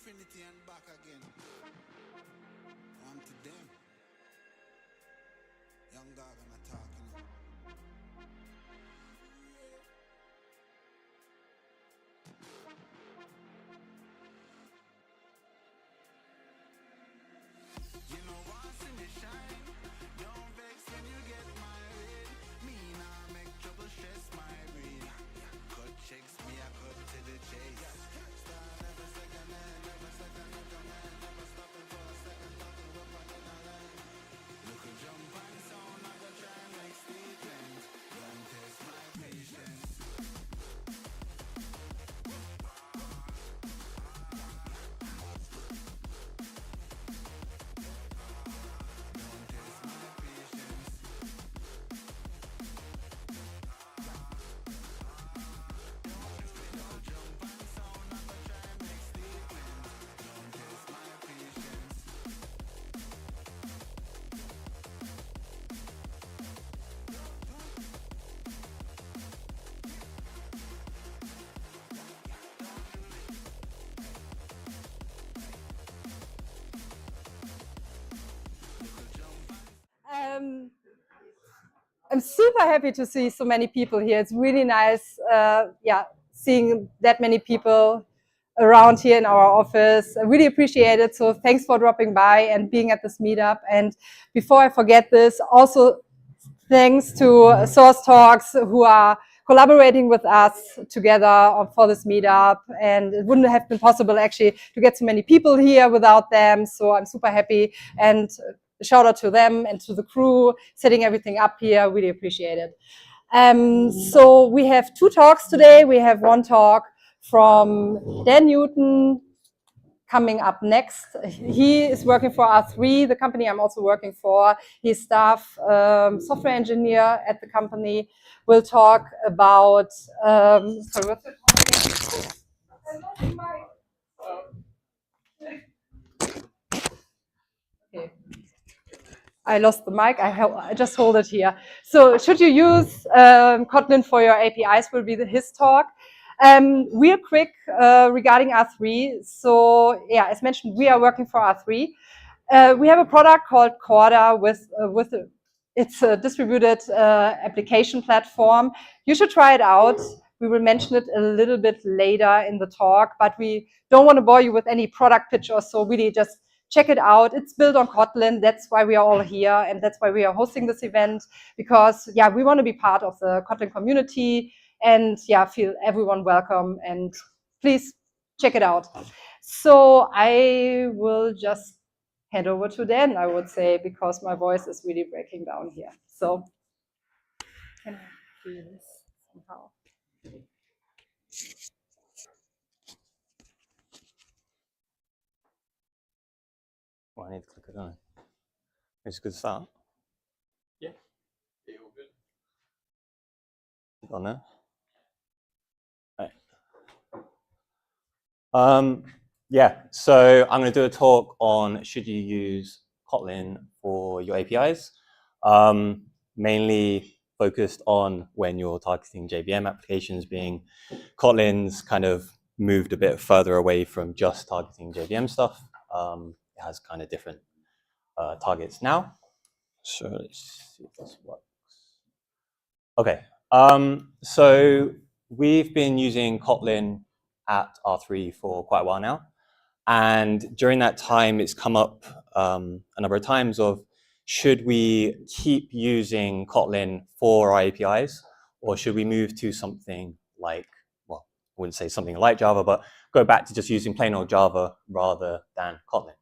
infinity and back again. On to them. Young dog and a talking. You know once in the shine, don't vex when you get married. Me nah make trouble stress my brain. Cut checks me, I cut to the chase. Start never second hand, never second in command, never stopping for a second, talking up again a line. Look a jump and sound, I go try and make statements. Don't test my patience. Don't test my patience. Don't jump and sound, I go try and make statements. Don't test my patience. I'm super happy to see so many people here. It's really nice, seeing that many people around here in our office. I really appreciate it. So thanks for dropping by and being at this meetup. And before I forget this, also thanks to Source Talks who are collaborating with us together for this meetup. And it wouldn't have been possible actually to get so many people here without them. So I'm super happy. And a shout out to them and to the crew setting everything up here. Really appreciate it. So we have two talks today. We have one talk from Dan Newton coming up next. He is working for R3, the company I'm also working for. He's staff software engineer at the company. We'll talk about, sorry, what's it called again? Okay. I lost the mic. I just hold it here. So should you use Kotlin for your APIs will be his talk. Real quick regarding R3. So yeah, as mentioned, we are working for R3. We have a product called Corda it's a distributed application platform. You should try it out. We will mention it a little bit later in the talk, but we don't want to bore you with any product pitch or so. Really just check it out. It's built on Kotlin. That's why we are all here. And that's why we are hosting this event, because yeah, we want to be part of the Kotlin community and yeah, feel everyone welcome, and please check it out. So I will just hand over to Dan, I would say, because my voice is really breaking down here. So can I do this somehow? Well, I need to click it on. It's a good start. Yeah, all good. On there. Right. Yeah, so I'm going to do a talk on should you use Kotlin for your APIs, mainly focused on when you're targeting JVM applications, being Kotlin's kind of moved a bit further away from just targeting JVM stuff. It has kind of different targets now. So let's see if this works. Okay, so we've been using Kotlin at R3 for quite a while now. And during that time, it's come up a number of times of, should we keep using Kotlin for our APIs, or should we move to something like, well, I wouldn't say something like Java, but go back to just using plain old Java rather than Kotlin?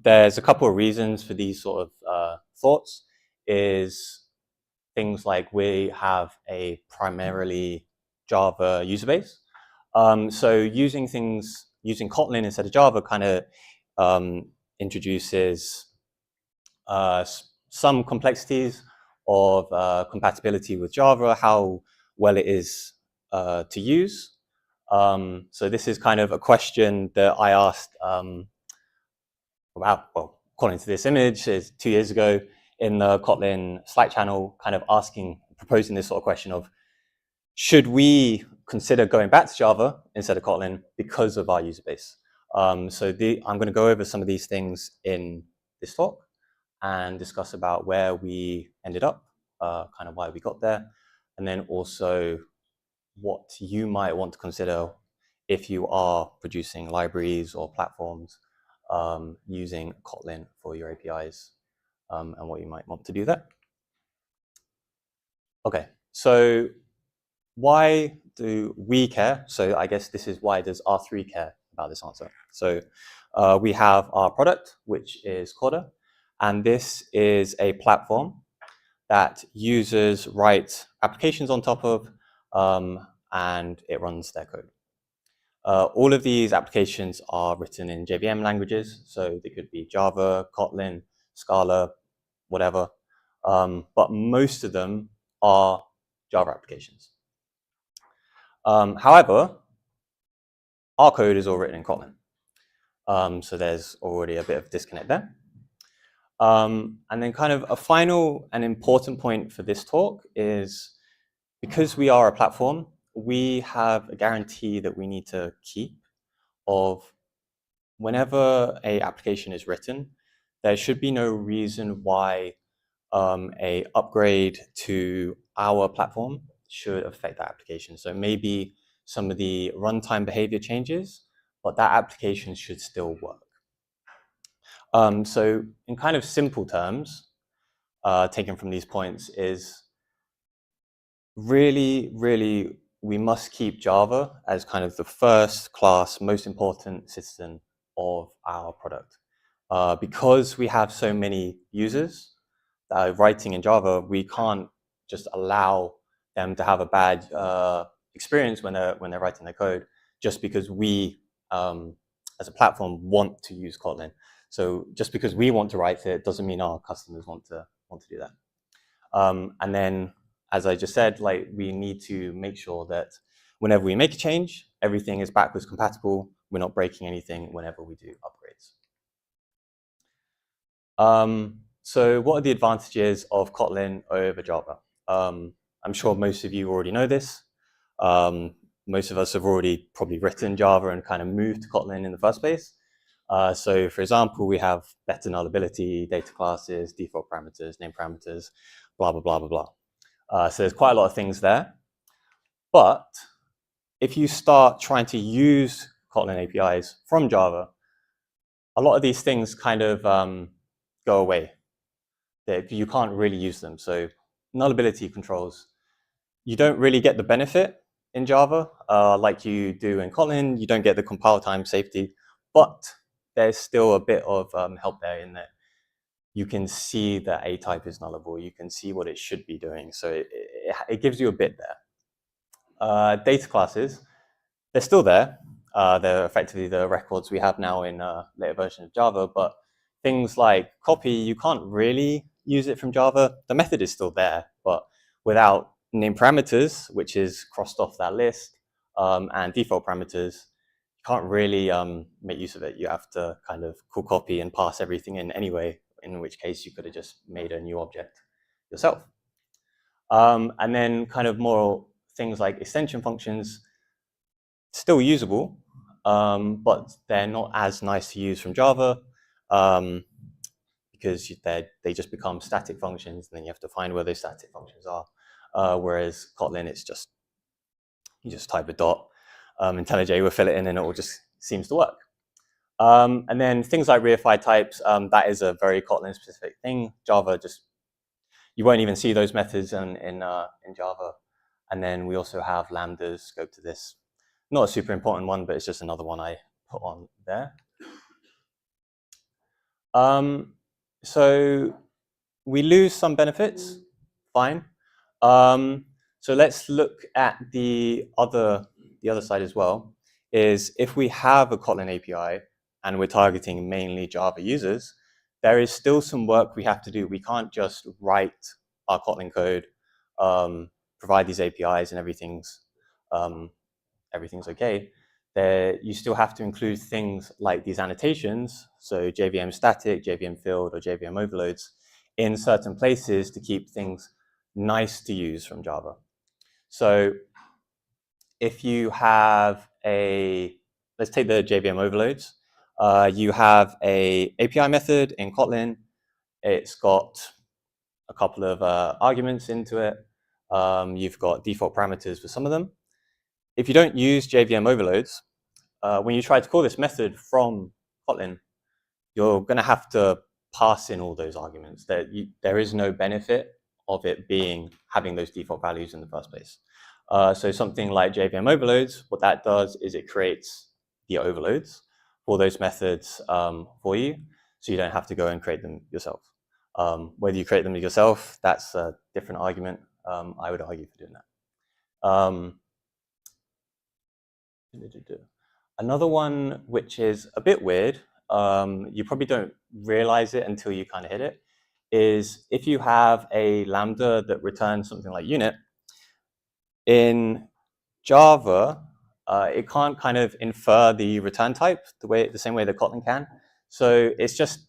There's a couple of reasons for these sort of thoughts. Is things like we have a primarily Java user base. So using Kotlin instead of Java kind of introduces some complexities of compatibility with Java, how well it is to use. So this is kind of a question that I asked according to this image, is 2 years ago in the Kotlin Slack channel, kind of proposing this sort of question of, should we consider going back to Java instead of Kotlin because of our user base. I'm going to go over some of these things in this talk and discuss about where we ended up, kind of why we got there, and then also what you might want to consider if you are producing libraries or platforms using Kotlin for your APIs, and what you might want to do there. Okay, so why do we care? So I guess this is why does R3 care about this answer. So we have our product, which is Corda, and this is a platform that users write applications on top of, and it runs their code. All of these applications are written in JVM languages, so they could be Java, Kotlin, Scala, whatever, but most of them are Java applications. However, our code is all written in Kotlin, so there's already a bit of disconnect there. And then kind of a final and important point for this talk is because we are a platform, we have a guarantee that we need to keep of whenever an application is written, there should be no reason why a upgrade to our platform should affect that application. So maybe some of the runtime behavior changes, but that application should still work. So in kind of simple terms, taken from these points is really, we must keep Java as kind of the first class, most important citizen of our product. Because we have so many users that are writing in Java, we can't just allow them to have a bad experience when they're writing their code, just because we, as a platform, want to use Kotlin. So just because we want to write it doesn't mean our customers want to do that. And then, as I just said, like we need to make sure that whenever we make a change, everything is backwards compatible. We're not breaking anything whenever we do upgrades. So what are the advantages of Kotlin over Java? I'm sure most of you already know this. Most of us have already probably written Java and kind of moved to Kotlin in the first place. So for example, we have better nullability, data classes, default parameters, name parameters, blah, blah, blah, blah, blah. So there's quite a lot of things there. But if you start trying to use Kotlin APIs from Java, a lot of these things kind of go away. You can't really use them. So nullability controls, you don't really get the benefit in Java like you do in Kotlin. You don't get the compile time safety, but there's still a bit of help there in that you can see that a type is nullable. You can see what it should be doing. So it gives you a bit there. Data classes, they're still there. They're effectively the records we have now in later version of Java, but things like copy, you can't really use it from Java. The method is still there, but without name parameters, which is crossed off that list, and default parameters, you can't really make use of it. You have to kind of call copy and pass everything in anyway, in which case you could have just made a new object yourself. And then kind of more things like extension functions, still usable, but they're not as nice to use from Java because they just become static functions, and then you have to find where those static functions are. Whereas Kotlin, it's just, you just type a dot, IntelliJ will fill it in, and it all just seems to work. And then things like reified types, that is a very Kotlin specific thing. Java just, you won't even see those methods in Java. And then we also have lambdas, scope to this. Not a super important one, but it's just another one I put on there. So we lose some benefits, fine. So let's look at the other side as well, is if we have a Kotlin API and we're targeting mainly Java users, there is still some work we have to do. We can't just write our Kotlin code, provide these APIs and everything's okay. You still have to include things like these annotations, so JVM static, JVM filled, or JVM overloads in certain places to keep things nice to use from Java. So if you have let's take the JVM overloads. You have a API method in Kotlin. It's got a couple of arguments into it. You've got default parameters for some of them. If you don't use JVM overloads, when you try to call this method from Kotlin, you're going to have to pass in all those arguments. There is no benefit of it having those default values in the first place. So something like JVM overloads, what that does is it creates the overloads for those methods for you, so you don't have to go and create them yourself. Whether you create them yourself, that's a different argument. I would argue for doing that. Another one which is a bit weird, you probably don't realize it until you kind of hit it, is if you have a Lambda that returns something like unit, in Java, it can't kind of infer the return type the same way that Kotlin can. So it's just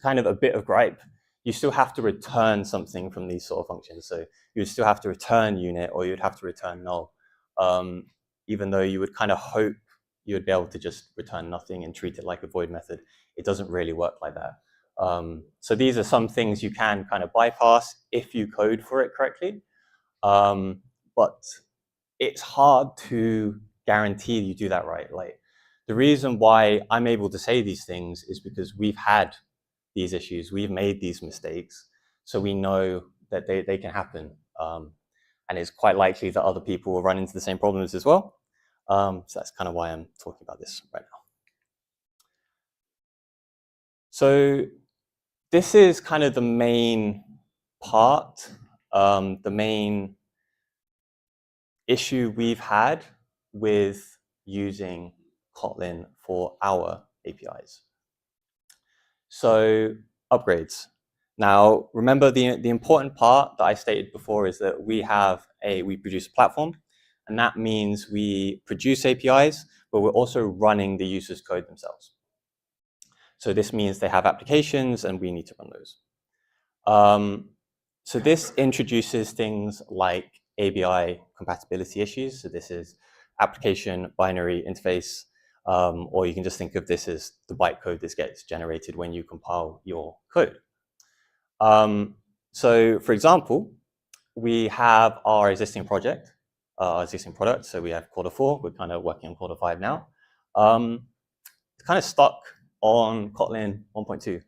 kind of a bit of gripe. You still have to return something from these sort of functions. So you still have to return unit, or you'd have to return null, even though you would kind of hope you would be able to just return nothing and treat it like a void method. It doesn't really work like that. So these are some things you can kind of bypass if you code for it correctly. But it's hard to guarantee you do that right. Like, the reason why I'm able to say these things is because we've had these issues, we've made these mistakes, so we know that they can happen. And it's quite likely that other people will run into the same problems as well. So that's kind of why I'm talking about this right now. So this is kind of the main part, the main issue we've had with using Kotlin for our APIs. So upgrades. Now, remember the important part that I stated before is that we produce a platform, and that means we produce APIs, but we're also running the users' code themselves. So this means they have applications and we need to run those. So this introduces things like ABI compatibility issues. So this is application binary interface, or you can just think of this as the bytecode that gets generated when you compile your code. So for example, we have our existing project, our existing product. So we have quarter 4, we're kind of working on quarter 5 now. It's kind of stuck on Kotlin 1.2,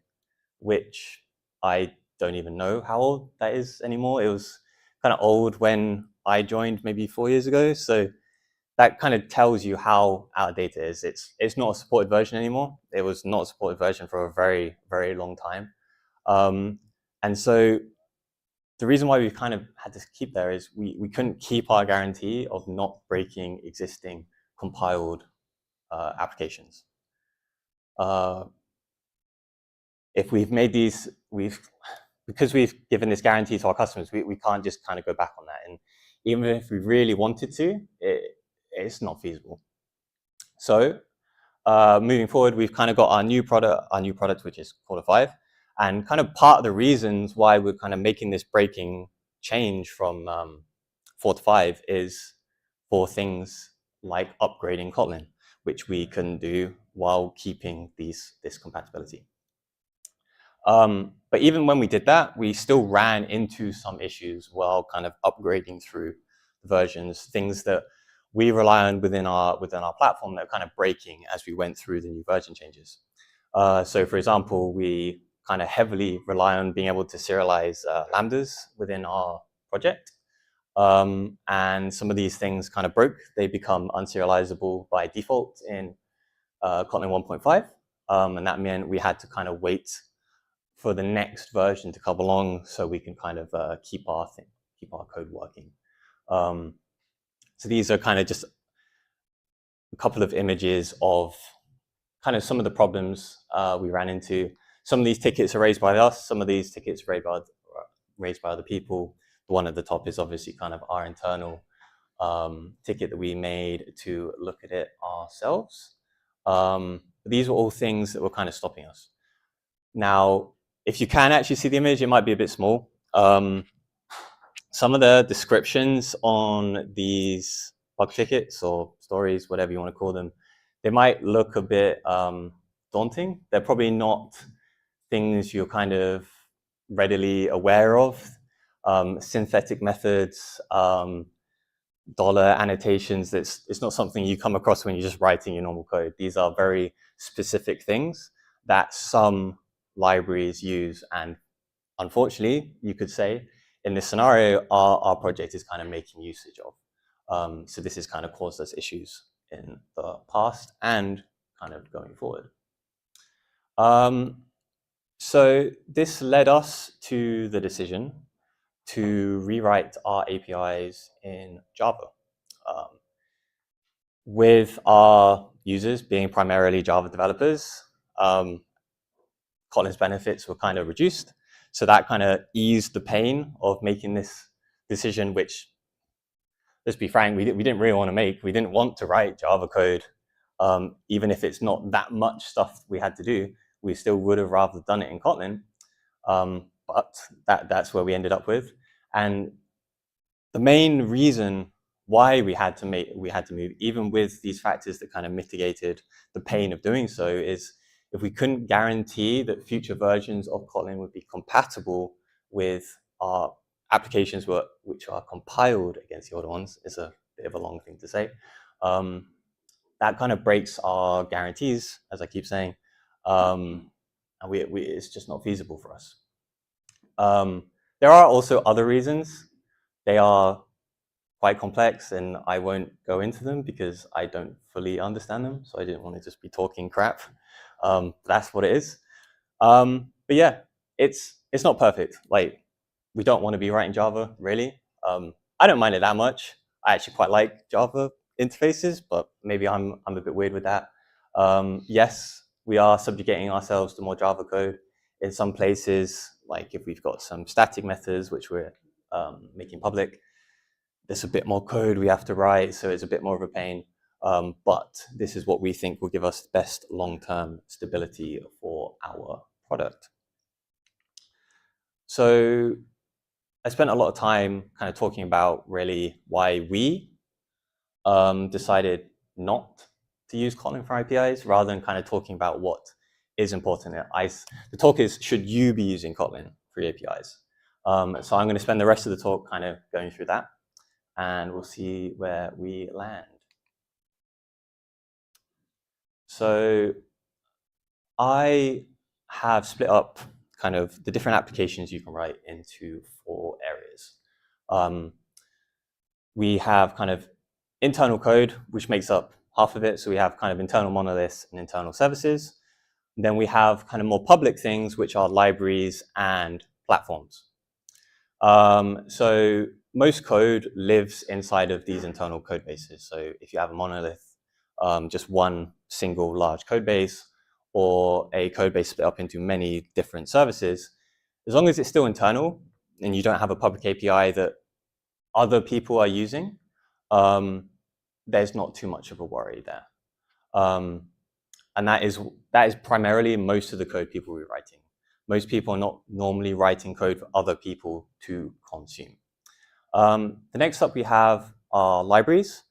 which I don't even know how old that is anymore. It was kind of old when I joined maybe 4 years ago. So that kind of tells you how out of date it is. It's not a supported version anymore. It was not a supported version for a very, very long time. And so the reason why we kind of had to keep there is we couldn't keep our guarantee of not breaking existing compiled applications. If we've made these, because we've given this guarantee to our customers, we can't just kind of go back on that. And even if we really wanted to, it's not feasible. So moving forward, we've kind of got our new product, which is quarter 5. And kind of part of the reasons why we're kind of making this breaking change from 4 to 5 is for things like upgrading Kotlin, which we couldn't do while keeping this compatibility. But even when we did that, we still ran into some issues while kind of upgrading through the versions, things that we rely on within our platform that are kind of breaking as we went through the new version changes. So for example, we kind of heavily rely on being able to serialize lambdas within our project. And some of these things kind of broke. They become unserializable by default in Kotlin 1.5. And that meant we had to kind of wait for the next version to come along so we can kind of keep our code working. So these are kind of just a couple of images of kind of some of the problems we ran into. Some of these tickets are raised by us, some of these tickets are raised by other people. The one at the top is obviously kind of our internal ticket that we made to look at it ourselves. These were all things that were kind of stopping us. Now, if you can actually see the image, it might be a bit small. Some of the descriptions on these bug tickets or stories, whatever you want to call them, they might look a bit daunting. They're probably not things you're kind of readily aware of. Synthetic methods, dollar annotations, it's not something you come across when you're just writing your normal code. These are very specific things that some libraries use, and unfortunately, you could say, in this scenario, our project is kind of making usage of. So this has kind of caused us issues in the past and kind of going forward. So this led us to the decision to rewrite our APIs in Java. With our users being primarily Java developers, Kotlin's benefits were kind of reduced. So that kind of eased the pain of making this decision, which, let's be frank, we didn't really want to make. We didn't want to write Java code. Even if it's not that much stuff we had to do, we still would have rather done it in Kotlin. But that's where we ended up with. And the main reason why we had to move, even with these factors that kind of mitigated the pain of doing so, is if we couldn't guarantee that future versions of Kotlin would be compatible with our applications which are compiled against the older ones, is a bit of a long thing to say. That kind of breaks our guarantees, as I keep saying, and it's just not feasible for us. There are also other reasons. They are quite complex, and I won't go into them because I don't fully understand them, so I didn't want to just be talking crap. That's what it is. But yeah, it's not perfect. Like, we don't want to be writing Java, really. I don't mind it that much. I actually quite like Java interfaces, but maybe I'm a bit weird with that. Yes, we are subjugating ourselves to more Java code in some places. Like if we've got some static methods which we're making public, there's a bit more code we have to write, so it's a bit more of a pain. But this is what we think will give us the best long-term stability for our product. So I spent a lot of time kind of talking about really why we decided not to use Kotlin for APIs, rather than kind of talking about what is important. The talk is, should you be using Kotlin for APIs? So I'm going to spend the rest of the talk kind of going through that, and we'll see where we land. So I have split up kind of the different applications you can write into 4 areas. We have kind of internal code, which makes up half of it. So we have kind of internal monoliths and internal services. And then we have kind of more public things, which are libraries and platforms. So most code lives inside of these internal code bases. So if you have a monolith, just one single large code base, or a code base split up into many different services, as long as it's still internal and you don't have a public API that other people are using, there's not too much of a worry there. And that is primarily most of the code people will be writing. Most people are not normally writing code for other people to consume. The next up we have are libraries.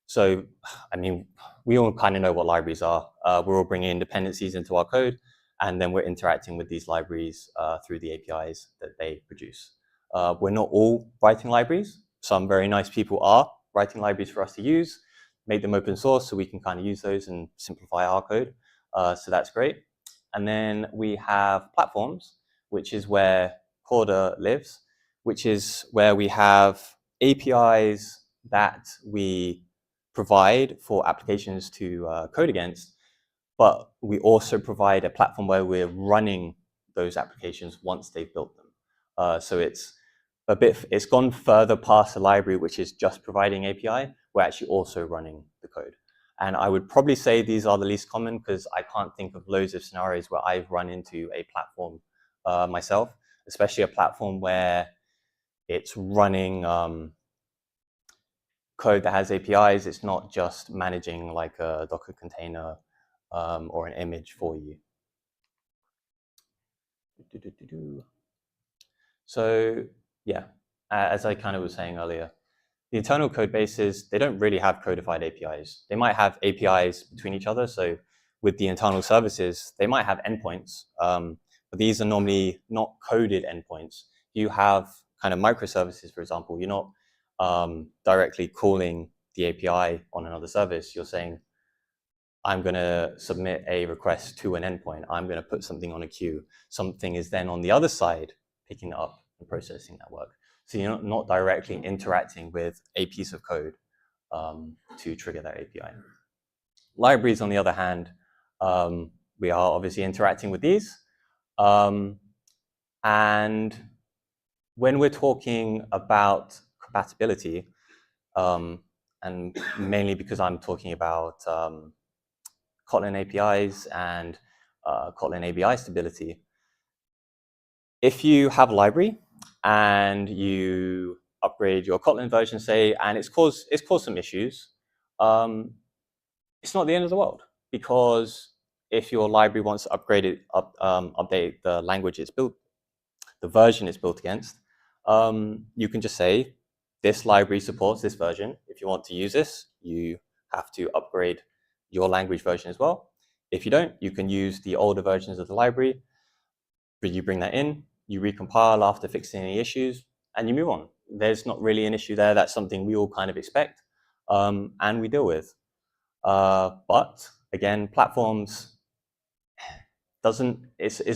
So, I mean, we all kind of know what libraries are. We're all bringing in dependencies into our code, and then we're interacting with these libraries through the APIs that they produce. We're not all writing libraries. Some very nice people are writing libraries for us to use, make them open source so we can kind of use those and simplify our code. So that's great. And then we have platforms, which is where Corda lives, which is where we have APIs that we provide for applications to code against, but we also provide a platform where we're running those applications once they've built them. So it's gone further past the library, which is just providing API. We're actually also running the code. And I would probably say these are the least common, because I can't think of loads of scenarios where I've run into a platform myself, especially a platform where it's running code that has APIs. It's not just managing like a Docker container or an image for you. So yeah, as I kind of was saying earlier, the internal code bases, they don't really have codified APIs. They might have APIs between each other. So with the internal services, they might have endpoints, but these are normally not coded endpoints. You have kind of microservices, for example. You're not directly calling the API on another service. You're saying, I'm going to submit a request to an endpoint. I'm going to put something on a queue. Something is then on the other side picking it up and processing that work. So you're not directly interacting with a piece of code to trigger that API. Libraries, on the other hand, we are obviously interacting with these. And when we're talking about compatibility, and mainly because I'm talking about Kotlin APIs and Kotlin ABI stability, if you have a library and you upgrade your Kotlin version, say, and it's caused some issues, it's not the end of the world, because if your library wants to upgrade update the language it's built, the version it's built against, you can just say, this library supports this version. If you want to use this, you have to upgrade your language version as well. If you don't, you can use the older versions of the library, but you bring that in, you recompile after fixing any issues, and you move on. There's not really an issue there. That's something we all kind of expect, and we deal with. But again, platforms it's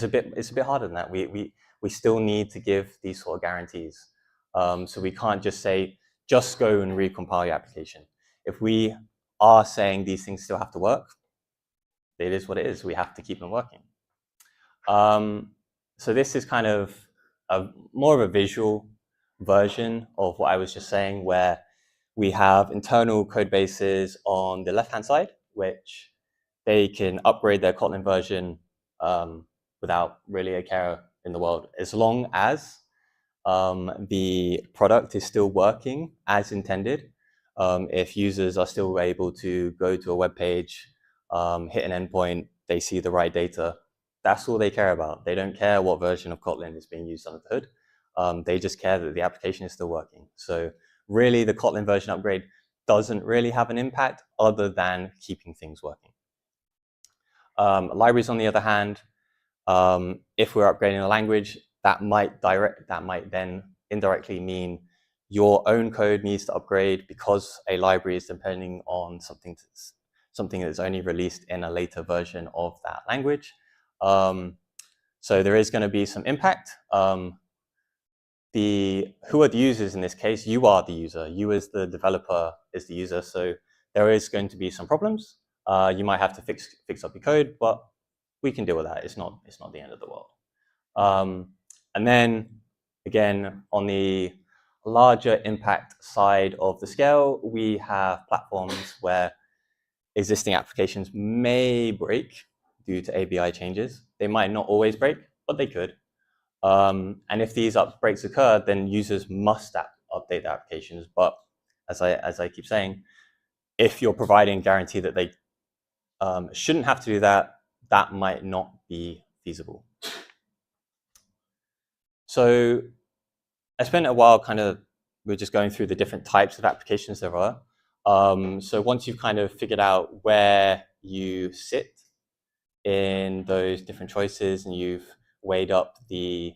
a bit harder than that. We still need to give these sort of guarantees. So we can't just say, just go and recompile your application. If we are saying these things still have to work, it is what it is. We have to keep them working. So this is kind of more of a visual version of what I was just saying, where we have internal code bases on the left-hand side, which they can upgrade their Kotlin version without really a care in the world, as long as the product is still working as intended. If users are still able to go to a web page, hit an endpoint, they see the right data, that's all they care about. They don't care what version of Kotlin is being used under the hood. They just care that the application is still working. So really, the Kotlin version upgrade doesn't really have an impact other than keeping things working. Libraries, on the other hand, if we're upgrading a language, that might then indirectly mean your own code needs to upgrade, because a library is depending on something that's only released in a later version of that language. So there is going to be some impact. Who are the users in this case? You are the user. You as the developer is the user. So there is going to be some problems. You might have to fix up your code, but we can deal with that. It's not the end of the world. And then again, on the larger impact side of the scale, we have platforms where existing applications may break due to ABI changes. They might not always break, but they could. And if these breaks occur, then users must update their applications. But as I keep saying, if you're providing guarantee that they shouldn't have to do that, that might not be feasible. So I spent a while we're just going through the different types of applications there are. So once you've kind of figured out where you sit in those different choices, and you've weighed up you've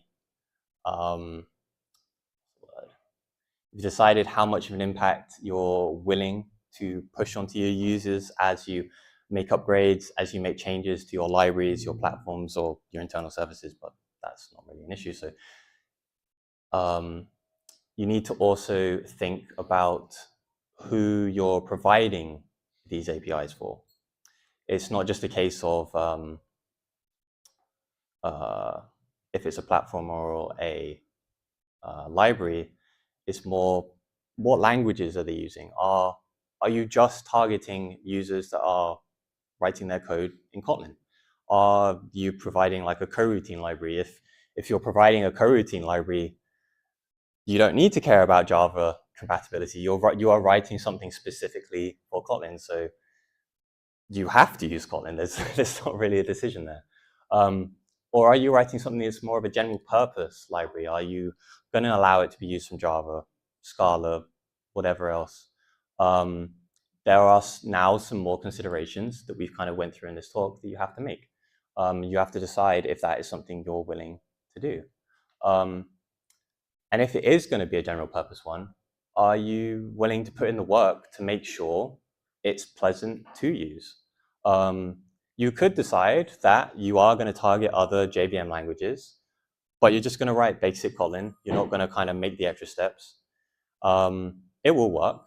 decided how much of an impact you're willing to push onto your users as you make upgrades, as you make changes to your libraries, your platforms, or your internal services, but that's not really an issue. So you need to also think about who you're providing these APIs for. It's not just a case of if it's a platform or a library, it's more, what languages are they using? Are you just targeting users that are writing their code in Kotlin? Are you providing like a coroutine library? If you're providing a coroutine library, you don't need to care about Java compatibility. You are writing something specifically for Kotlin, so you have to use Kotlin. There's not really a decision there. Or are you writing something that's more of a general purpose library? Are you going to allow it to be used from Java, Scala, whatever else. There are now some more considerations that we've kind of went through in this talk that you have to make. You have to decide if that is something you're willing to do. And if it is going to be a general purpose one, are you willing to put in the work to make sure it's pleasant to use? You could decide that you are going to target other JVM languages, but you're just going to write basic Kotlin. You're not going to kind of make the extra steps. It will work.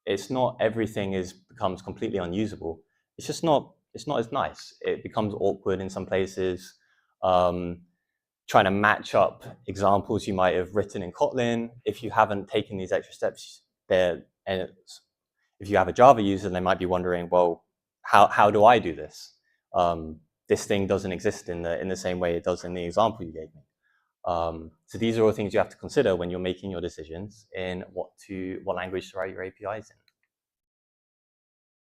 It's not everything becomes completely unusable. It's just not, it's not as nice. It becomes awkward in some places. Trying to match up examples you might have written in Kotlin. If you haven't taken these extra steps there, and if you have a Java user, they might be wondering, well, how do I do this? This thing doesn't exist in the same way it does in the example you gave me. So these are all things you have to consider when you're making your decisions in what language to write your APIs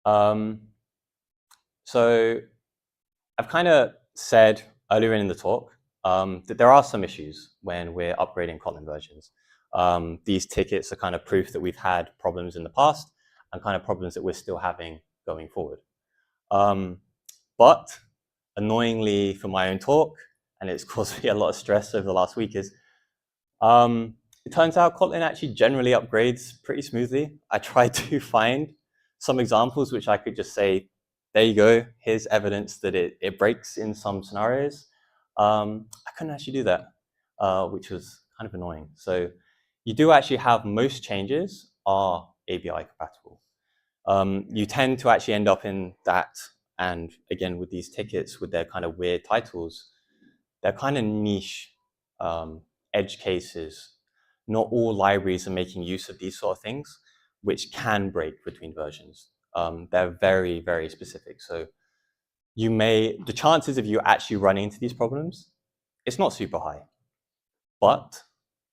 in. So I've kind of said earlier in the talk that there are some issues when we're upgrading Kotlin versions. These tickets are kind of proof that we've had problems in the past and kind of problems that we're still having going forward. But annoyingly for my own talk, and it's caused me a lot of stress over the last week, is it turns out Kotlin actually generally upgrades pretty smoothly. I tried to find some examples which I could just say, there you go, here's evidence that it breaks in some scenarios. I couldn't actually do that, which was kind of annoying. So you do actually have most changes are ABI compatible. You tend to actually end up in that, and again with these tickets with their kind of weird titles, they're kind of niche edge cases. Not all libraries are making use of these sort of things, which can break between versions. They're very, very specific. So the chances of you actually running into these problems, it's not super high, but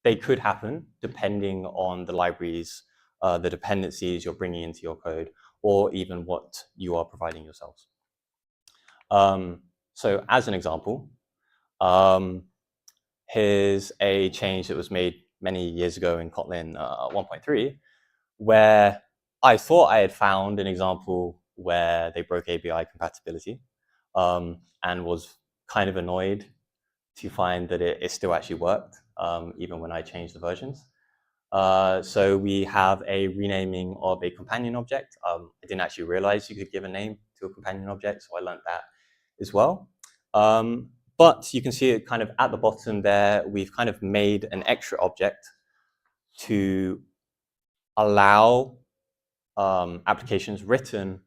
they could happen depending on the libraries, the dependencies you're bringing into your code, or even what you are providing yourselves. So as an example, here's a change that was made many years ago in Kotlin 1.3, where I thought I had found an example where they broke ABI compatibility, and was kind of annoyed to find that it still actually worked, even when I changed the versions. So we have a renaming of a companion object. I didn't actually realize you could give a name to a companion object, so I learned that as well. But you can see it kind of at the bottom there, we've kind of made an extra object to allow applications written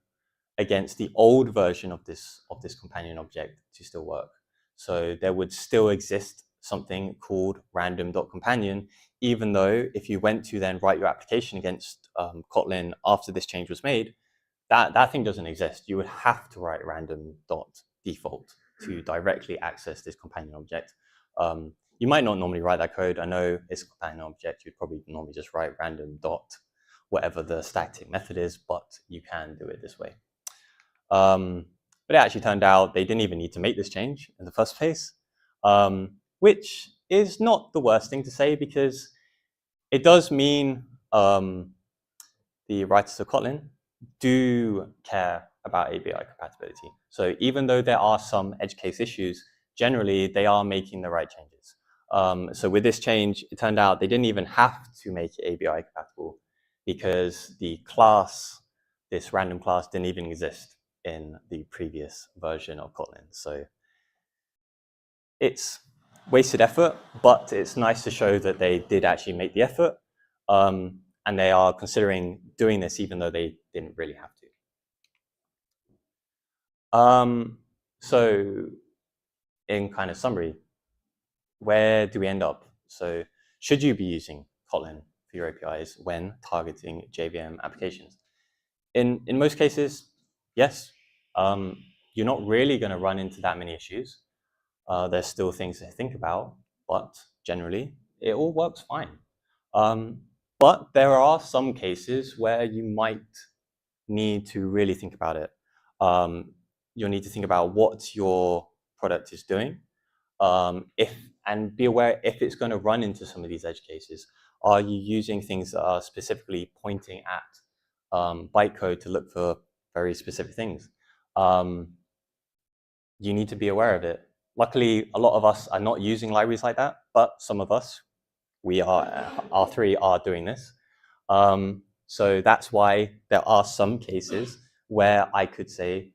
against the old version of this companion object to still work. So there would still exist something called random.companion, even though if you went to then write your application against Kotlin after this change was made, that thing doesn't exist. You would have to write random.default to directly access this companion object. You might not normally write that code. I know it's a companion object. You'd probably normally just write random dot whatever the static method is, but you can do it this way. But it actually turned out they didn't even need to make this change in the first place, which is not the worst thing to say, because it does mean the writers of Kotlin do care about ABI compatibility. So even though there are some edge case issues, generally they are making the right changes. So with this change, it turned out they didn't even have to make it ABI compatible, because the class, this random class, didn't even exist in the previous version of Kotlin. So it's wasted effort, but it's nice to show that they did actually make the effort, and they are considering doing this even though they didn't really have to. So in kind of summary, where do we end up? So should you be using Kotlin for your APIs when targeting JVM applications? In most cases, yes. You're not really going to run into that many issues. There's still things to think about, but generally it all works fine. But there are some cases where you might need to really think about it. You'll need to think about what your product is doing, and be aware if it's going to run into some of these edge cases. Are you using things that are specifically pointing at bytecode to look for very specific things? You need to be aware of it. Luckily, a lot of us are not using libraries like that, but some of us, our three are doing this. So that's why there are some cases where I could say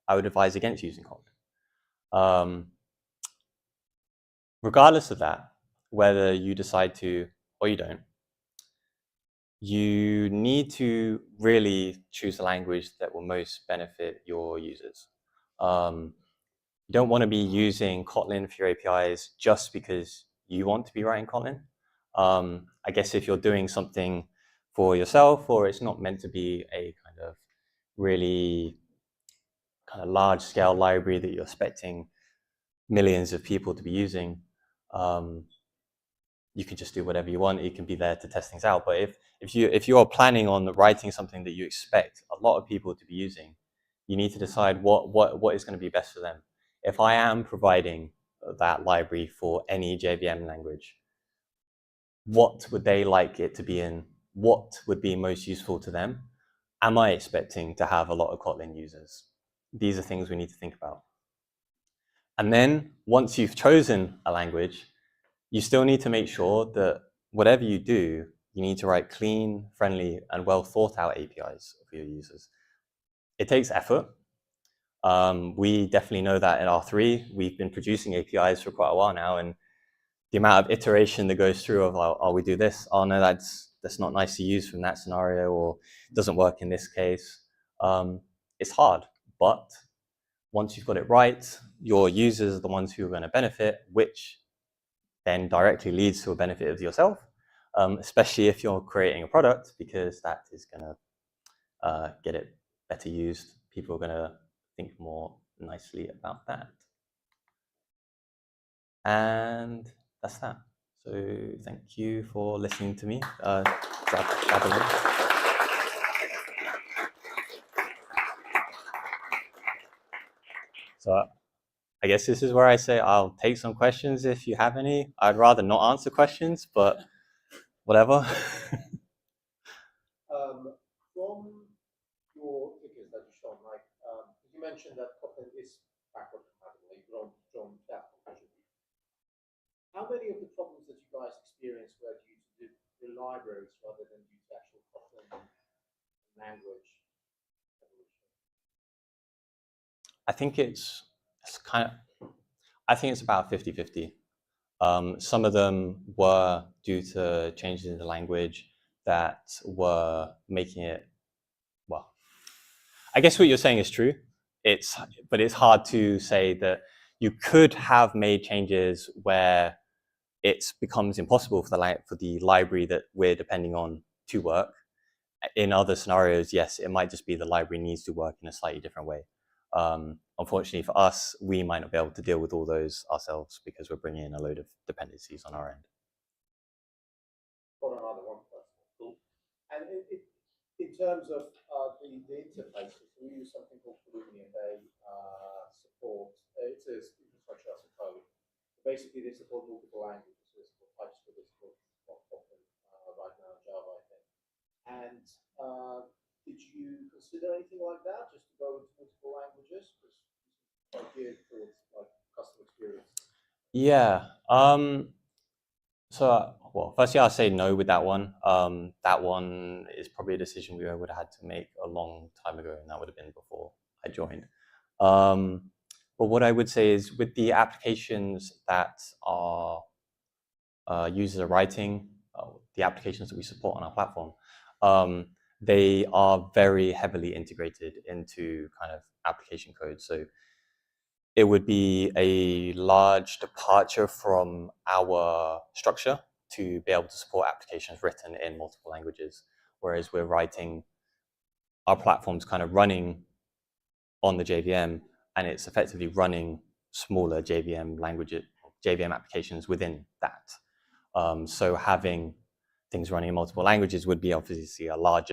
I would advise against using Kotlin. Regardless of that, whether you decide to or you don't, you need to really choose a language that will most benefit your users. You don't want to be using Kotlin for your APIs just because you want to be writing Kotlin. I guess if you're doing something for yourself, or it's not meant to be a kind of really kind of large scale library that you're expecting millions of people to be using, you can just do whatever you want. You can be there to test things out. But if you're planning on writing something that you expect a lot of people to be using, you need to decide what is going to be best for them. If I am providing that library for any JVM language, what would they like it to be in? What would be most useful to them? Am I expecting to have a lot of Kotlin users? These are things we need to think about. And then once you've chosen a language, you still need to make sure that whatever you do, you need to write clean, friendly, and well thought out APIs for your users. It takes effort. We definitely know that in R3. We've been producing APIs for quite a while now, and the amount of iteration that goes through of, oh, we do this, oh no, that's not nice to use from that scenario, or it doesn't work in this case. It's hard, but once you've got it right, your users are the ones who are going to benefit, which then directly leads to a benefit of yourself, especially if you're creating a product, because that is going to get it better used. People are going to think more nicely about that. And that's that. So thank you for listening to me. So I guess this is where I say I'll take some questions if you have any. I'd rather not answer questions, but whatever. From your figures that you showed, like you mentioned that Kotlin is backward compatible, you've drawn that conclusion. How many of the problems that you guys experienced were due to the libraries rather than due to actual Kotlin language evolution? I think it's about 50-50. Some of them were due to changes in the language that were making it, well, I guess what you're saying is true. But it's hard to say that you could have made changes where it becomes impossible for the library that we're depending on to work. In other scenarios, yes, it might just be the library needs to work in a slightly different way. Unfortunately for us, we might not be able to deal with all those ourselves because we're bringing in a load of dependencies on our end. Got another one question. Cool. And in terms of the interfaces, we use something called Kotlin, and they support, it says infrastructure as a code. Basically, they support multiple languages. They support TypeScript, they support Kotlin right now, Java, I think. And did you consider anything like that, just to go into multiple languages? Because it's quite geared towards like customer experience. Yeah. So, well, firstly, I'll say no with that one. That one is probably a decision we would have had to make a long time ago, and that would have been before I joined. But what I would say is with the applications that our users are writing, the applications that we support on our platform, they are very heavily integrated into kind of application code. So it would be a large departure from our structure to be able to support applications written in multiple languages, whereas we're writing our platform's kind of running on the JVM, and it's effectively running smaller JVM languages, JVM applications within that. So having things running in multiple languages would be obviously a larger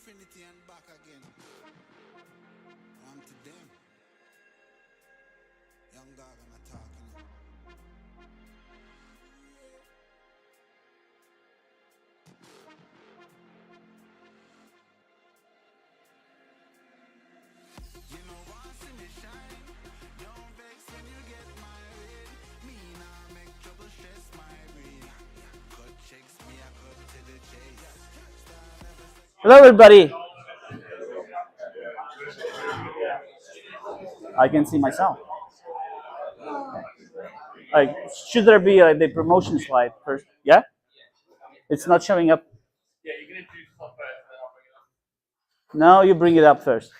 infinity and back again. On to them. Young dog and a talking. You know once in the shine. Don't vex when you get married. Me nah make trouble stress my brain. Cut checks me I cut to the chase. Hello, everybody. I can see myself. Like, should there be the promotion slide first? Yeah, it's not showing up. Yeah, you can introduce yourself first, and then I'll bring it up. No, you bring it up first.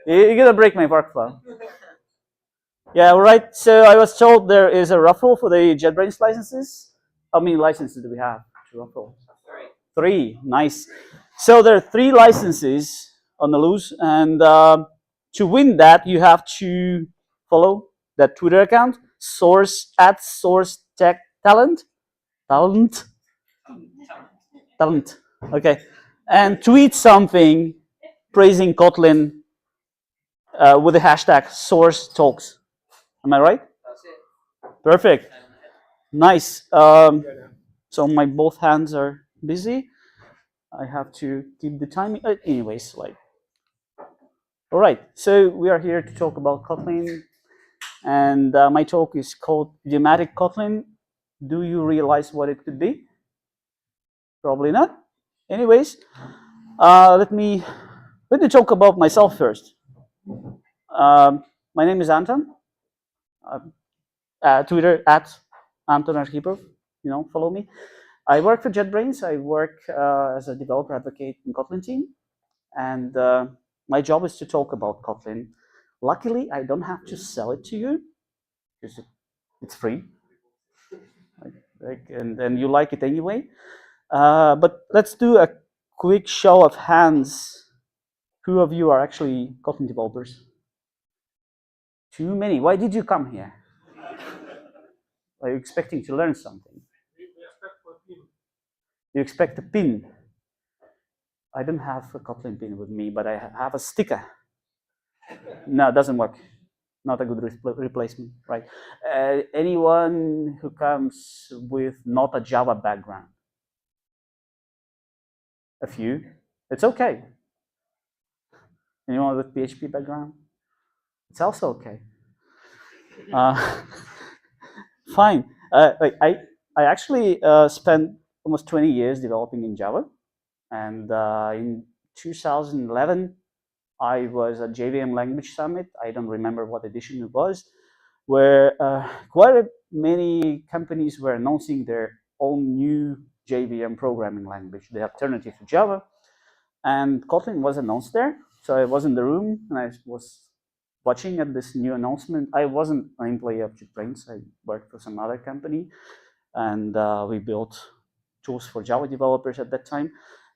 You're gonna break my workflow. Yeah, all right. So I was told there is a raffle for the JetBrains licenses. How many licenses do we have to raffle? Three. Nice. So there are 3 licenses on the loose, and to win that, you have to follow that Twitter account, source at source tech talent. Okay, and tweet something praising Kotlin with the hashtag source talks. Am I right? That's it. Perfect. Nice. So my both hands are busy. I have to keep the timing. Anyways, like, all right. So we are here to talk about Kotlin, and my talk is called Idiomatic Kotlin. Do you realize what it could be? Probably not. Anyways, let me talk about myself first. My name is Anton. Twitter at Anton Archipov. You know, follow me. I work for JetBrains. I work as a developer advocate in Kotlin team, and my job is to talk about Kotlin. Luckily, I don't have to sell it to you because it's free, and then you like it anyway. But let's do a quick show of hands. Who of you are actually Kotlin developers? Too many. Why did you come here? Are you expecting to learn something? You expect a pin. I don't have a Kotlin pin with me, but I have a sticker. No, it doesn't work. Not a good replacement, right? Anyone who comes with not a Java background? A few. It's okay. Anyone with PHP background? It's also okay. Fine. I actually spent almost 20 years developing in Java, and in 2011 I was at JVM Language Summit. I don't remember what edition it was, where quite many companies were announcing their own new JVM programming language, the alternative to Java, and Kotlin was announced there. So I was in the room and I was watching at this new announcement. I wasn't an employee of JetBrains. I worked for some other company, and we built tools for Java developers at that time.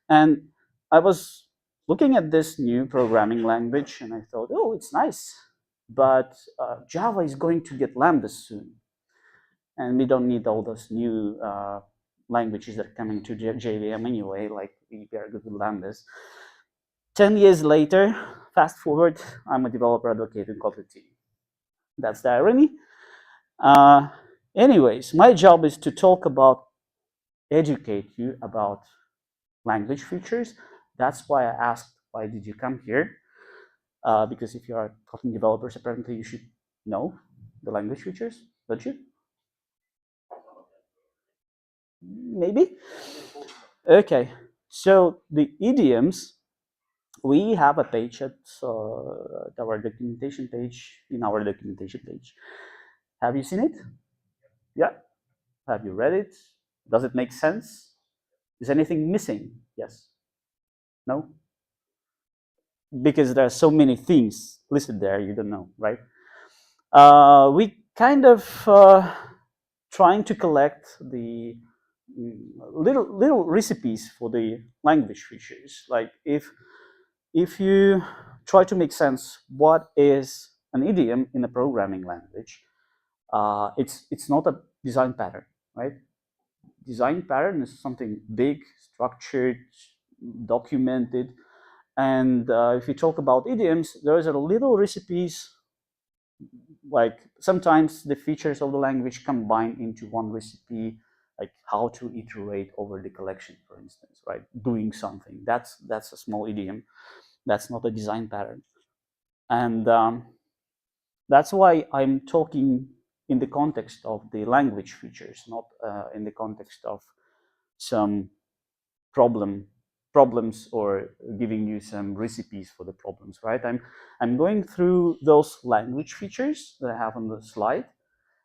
And I was looking at this new programming language, and I thought, oh, it's nice, but Java is going to get lambdas soon, and we don't need all those new languages that are coming to JVM anyway. Like, we are good with lambdas. 10 years later, fast forward, I'm a developer advocate in Kotlin team. That's the irony. Anyways, my job is to talk about, educate you about language features. That's why I asked, why did you come here? Because if you are Kotlin developers, apparently you should know the language features, don't you? Maybe? Okay, so the idioms, we have a page at our documentation page, in our documentation page. Have you seen it? Yeah. Have you read it? Does it make sense? Is anything missing? Yes? No? Because there are so many things listed there, you don't know, right? We kind of trying to collect the little recipes for the language features. Like, if you try to make sense what is an idiom in a programming language, it's not a design pattern, right? Design pattern is something big, structured, documented. And if you talk about idioms, there's a little recipes, like sometimes the features of the language combine into one recipe, like how to iterate over the collection, for instance, right? Doing something, that's a small idiom. That's not a design pattern. And that's why I'm talking in the context of the language features, not in the context of some problems or giving you some recipes for the problems, right? I'm going through those language features that I have on the slide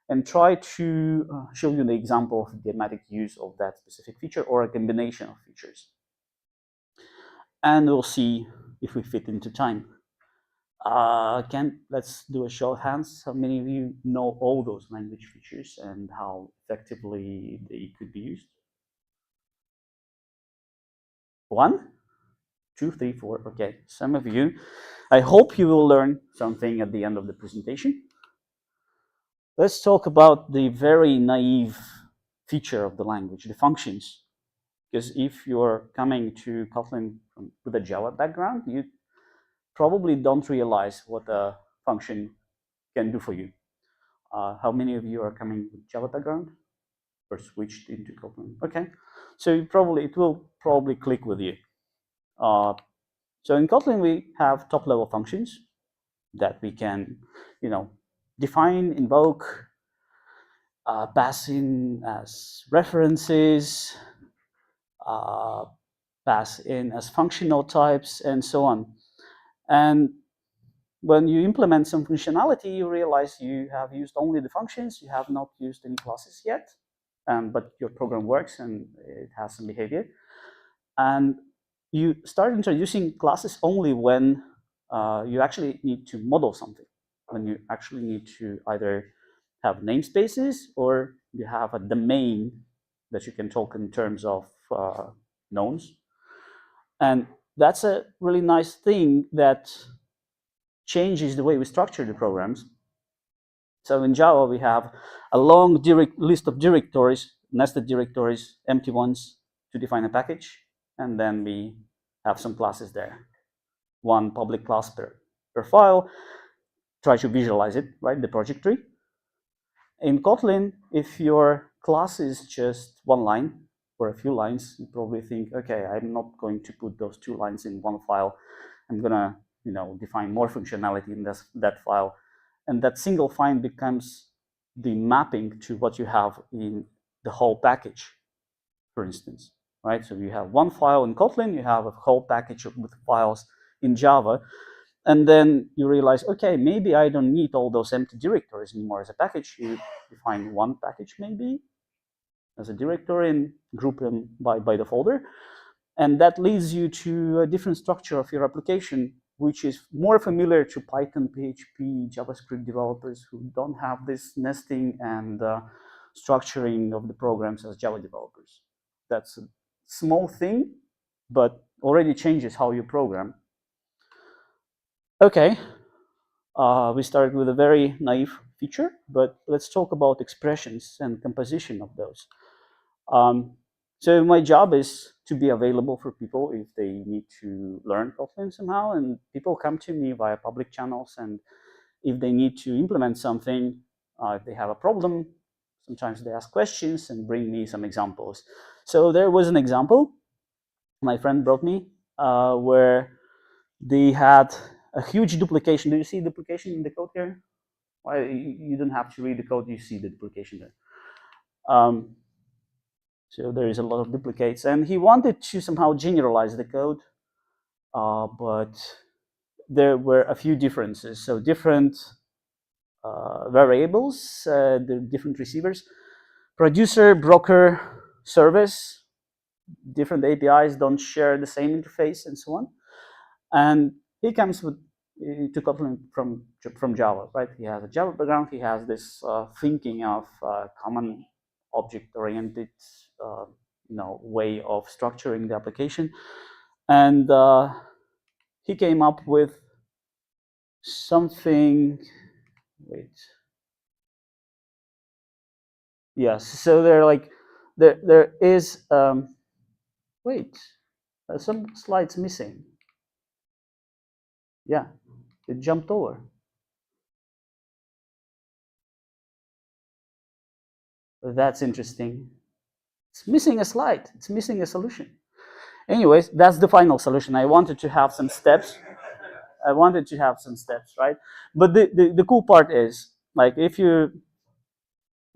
and try to show you the example of thematic use of that specific feature or a combination of features. And we'll see if we fit into time. Let's do a show of hands. How many of you know all those language features and how effectively they could be used? 1, 2, 3, 4. Okay, some of you. I hope you will learn something at the end of the presentation. Let's talk about the very naive feature of the language, the functions. Because if you're coming to Kotlin with a Java background, you probably don't realize what a function can do for you. How many of you are coming with Java background or switched into Kotlin? Okay, so it will probably click with you. So in Kotlin, we have top-level functions that we can, define, invoke, pass in as references, pass in as functional types, and so on. And when you implement some functionality, you realize you have used only the functions, you have not used any classes yet, but your program works and it has some behavior. And you start introducing classes only when you actually need to model something, when you actually need to either have namespaces or you have a domain that you can talk in terms of knowns. And that's a really nice thing that changes the way we structure the programs. So in Java, we have a long list of directories, nested directories, empty ones to define a package. And then we have some classes there. One public class per file. Try to visualize it, right? The project tree. In Kotlin, if your class is just one line or a few lines, you probably think, okay, I'm not going to put those 2 lines in one file. I'm gonna, define more functionality in that file. And that single file becomes the mapping to what you have in the whole package, for instance, right? So you have one file in Kotlin, you have a whole package with files in Java, and then you realize, okay, maybe I don't need all those empty directories anymore as a package. You define one package maybe as a directory and group them by the folder. And that leads you to a different structure of your application, which is more familiar to Python, PHP, JavaScript developers who don't have this nesting and structuring of the programs as Java developers. That's a small thing, but already changes how you program. Okay, we started with a very naive feature, but let's talk about expressions and composition of those. So my job is to be available for people if they need to learn Kotlin somehow, and people come to me via public channels, and if they need to implement something, if they have a problem, sometimes they ask questions and bring me some examples. So there was an example my friend brought me where they had a huge duplication. Do you see duplication in the code here? Well, you don't have to read the code, you see the duplication there. So there is a lot of duplicates, and he wanted to somehow generalize the code, but there were a few differences. So different variables, the different receivers, producer, broker, service, different APIs don't share the same interface, and so on. And he comes with to Kotlin from Java, right? He has a Java background. He has this thinking of common object-oriented, way of structuring the application, and he came up with something. Wait. Yes. So there is. Wait. some slides missing. Yeah, it jumped over. That's interesting. It's missing a slide. It's missing a solution. Anyways, that's the final solution. I wanted to have some steps. Right? But the cool part is, like, if you,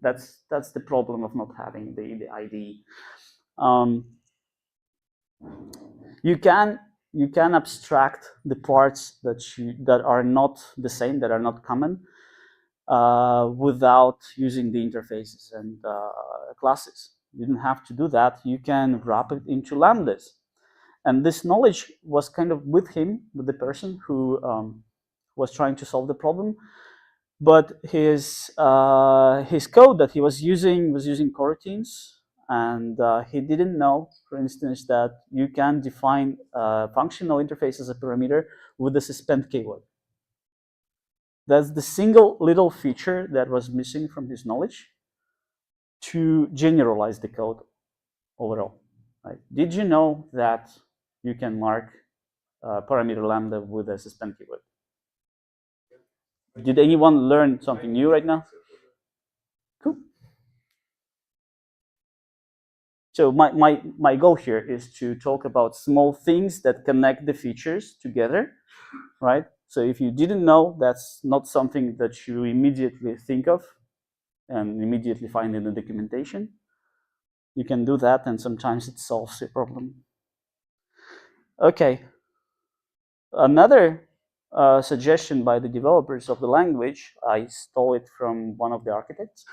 that's the problem of not having the IDE. You can abstract the parts that are not the same, that are not common, without using the interfaces and classes. You don't have to do that. You can wrap it into lambdas. And this knowledge was kind of with him, with the person who was trying to solve the problem. But his code that he was using coroutines, and he didn't know, for instance, that you can define functional interface as a parameter with the suspend keyword. That's the single little feature that was missing from his knowledge to generalize the code overall. Right? Did you know that you can mark parameter lambda with a suspend keyword? Did anyone learn something new right now? Cool. So my goal here is to talk about small things that connect the features together, right? So if you didn't know, that's not something that you immediately think of and immediately find in the documentation. You can do that, and sometimes it solves a problem. Okay. Another suggestion by the developers of the language, I stole it from one of the architects,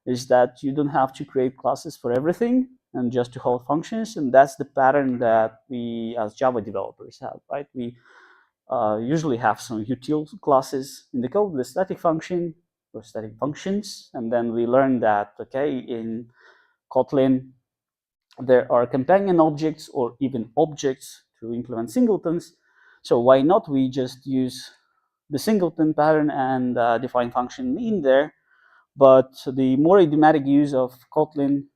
is that you don't have to create classes for everything and just to hold functions. And that's the pattern that we as Java developers have, right? We usually have some util classes in the code, the static function or static functions. And then we learn that, okay, in Kotlin, there are companion objects or even objects to implement singletons. So why not we just use the singleton pattern and define function in there? But the more idiomatic use of Kotlin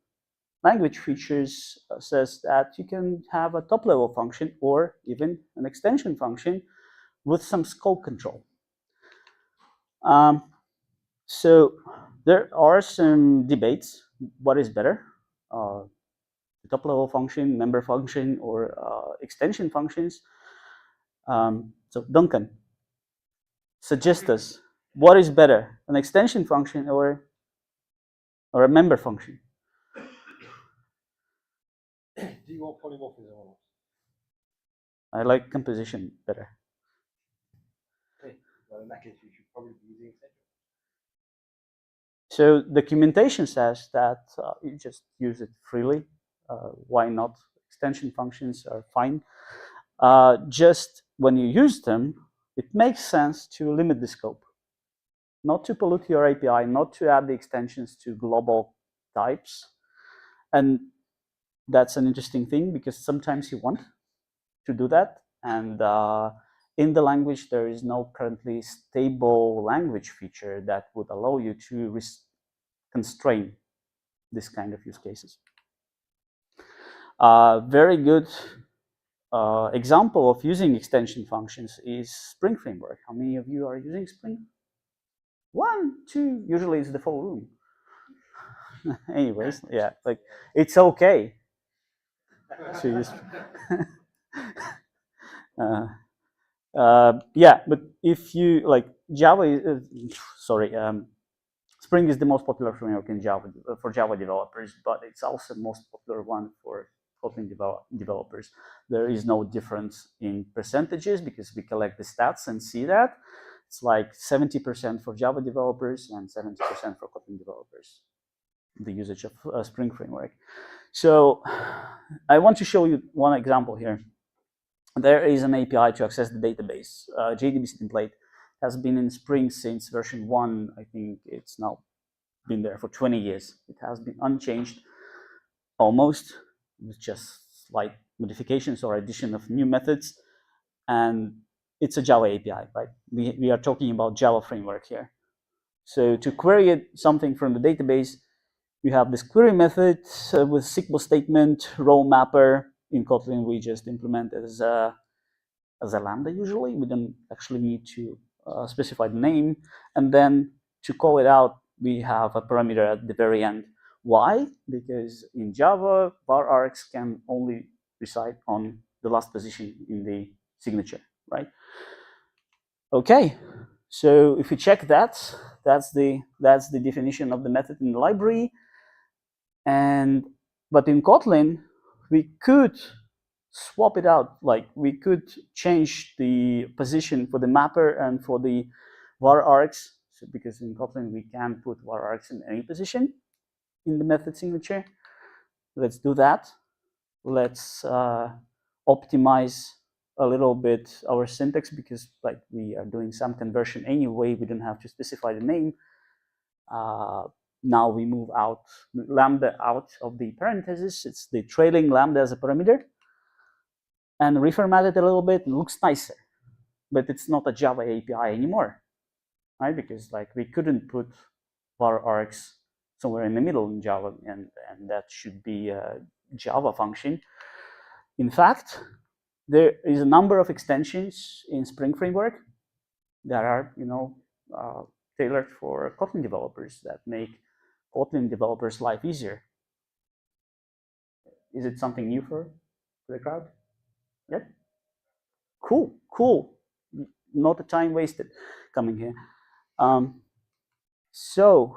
language features says that you can have a top-level function or even an extension function with some scope control. So there are some debates. What is better? Top-level function, member function, or extension functions. So Duncan, suggest us, what is better, an extension function or a member function? Do you want polymorphism or not? I like composition better. Okay. Well, in that case, you should probably be using extension. So documentation says that you just use it freely. Why not? Extension functions are fine. Just when you use them, it makes sense to limit the scope. Not to pollute your API, not to add the extensions to global types. And that's an interesting thing because sometimes you want to do that. And in the language, there is no currently stable language feature that would allow you to constrain this kind of use cases. Very good example of using extension functions is Spring Framework. How many of you are using Spring? 1, 2, usually it's the full room. Anyways, yeah, like it's okay to use. Yeah, but if you like Java, Spring is the most popular framework in Java for Java developers, but it's also the most popular one for Kotlin developers. There is no difference in percentages because we collect the stats and see that. It's like 70% for Java developers and 70% for Kotlin developers, the usage of Spring Framework. So I want to show you one example here. There is an API to access the database. JDBC template has been in Spring since version 1. I think it's now been there for 20 years. It has been unchanged almost, with just slight modifications or addition of new methods. And it's a Java API, right? We are talking about Java framework here. So to query something from the database, you have this query method with SQL statement, row mapper, in Kotlin, we just implement it as a lambda usually. We don't actually need to specify the name. And then to call it out, we have a parameter at the very end. Why? Because in Java, var args can only reside on the last position in the signature, right? Okay, so if we check that, that's the definition of the method in the library. But in Kotlin, we could swap it out. Like we could change the position for the mapper and for the var args. So because in Kotlin we can put var args in any position in the method signature. Let's do that. Let's optimize a little bit our syntax, because like we are doing some conversion anyway. We don't have to specify the name. Now we move out lambda out of the parentheses. It's the trailing lambda as a parameter, and reformat it a little bit. It looks nicer, but it's not a Java API anymore, right? Because like we couldn't put var args somewhere in the middle in Java, and that should be a Java function. In fact, there is a number of extensions in Spring Framework that are, tailored for Kotlin developers that make Kotlin developers' life easier. Is it something new for the crowd? Yep. Cool. Not a time wasted coming here. So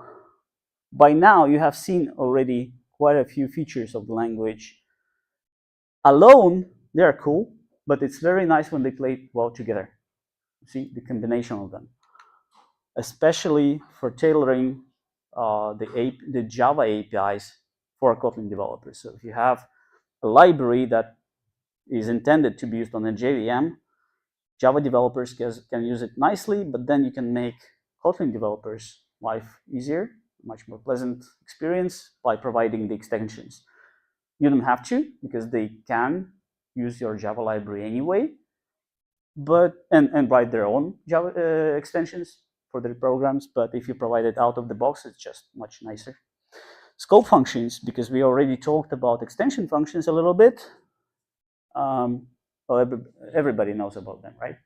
by now you have seen already quite a few features of the language. Alone, they are cool, but it's very nice when they play well together. See the combination of them, especially for tailoring the Java APIs for Kotlin developers. So if you have a library that is intended to be used on a JVM, Java developers can use it nicely, but then you can make Kotlin developers' life easier, much more pleasant experience by providing the extensions. You don't have to, because they can use your Java library anyway, and write their own Java extensions for their programs. But if you provide it out of the box, it's just much nicer. Scope functions, because we already talked about extension functions a little bit. Well, everybody knows about them, right?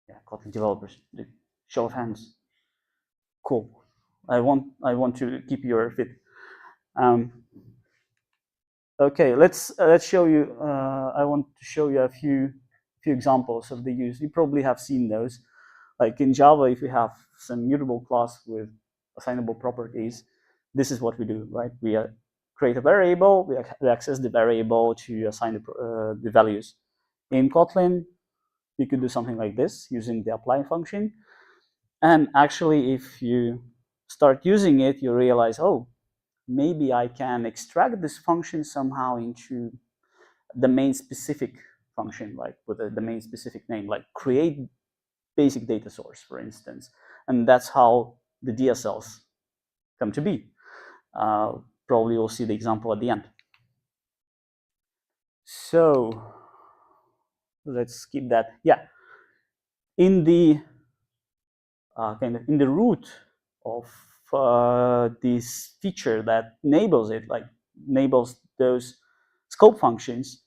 Yeah, Kotlin developers. Show of hands. Cool. I want to keep your fit. Okay, let's show you. I want to show you a few examples of the use. You probably have seen those. Like in Java, if you have some mutable class with assignable properties, this is what we do, right? We create a variable, we access the variable to assign the values. In Kotlin, you could do something like this using the apply function. And actually, if you start using it, you realize, oh, maybe I can extract this function somehow into the main specific function, like with the main specific name, like create basic data source, for instance. And that's how the DSLs come to be. Probably you'll see the example at the end. So let's skip that. Yeah, in the in the root of this feature that enables it, like enables those scope functions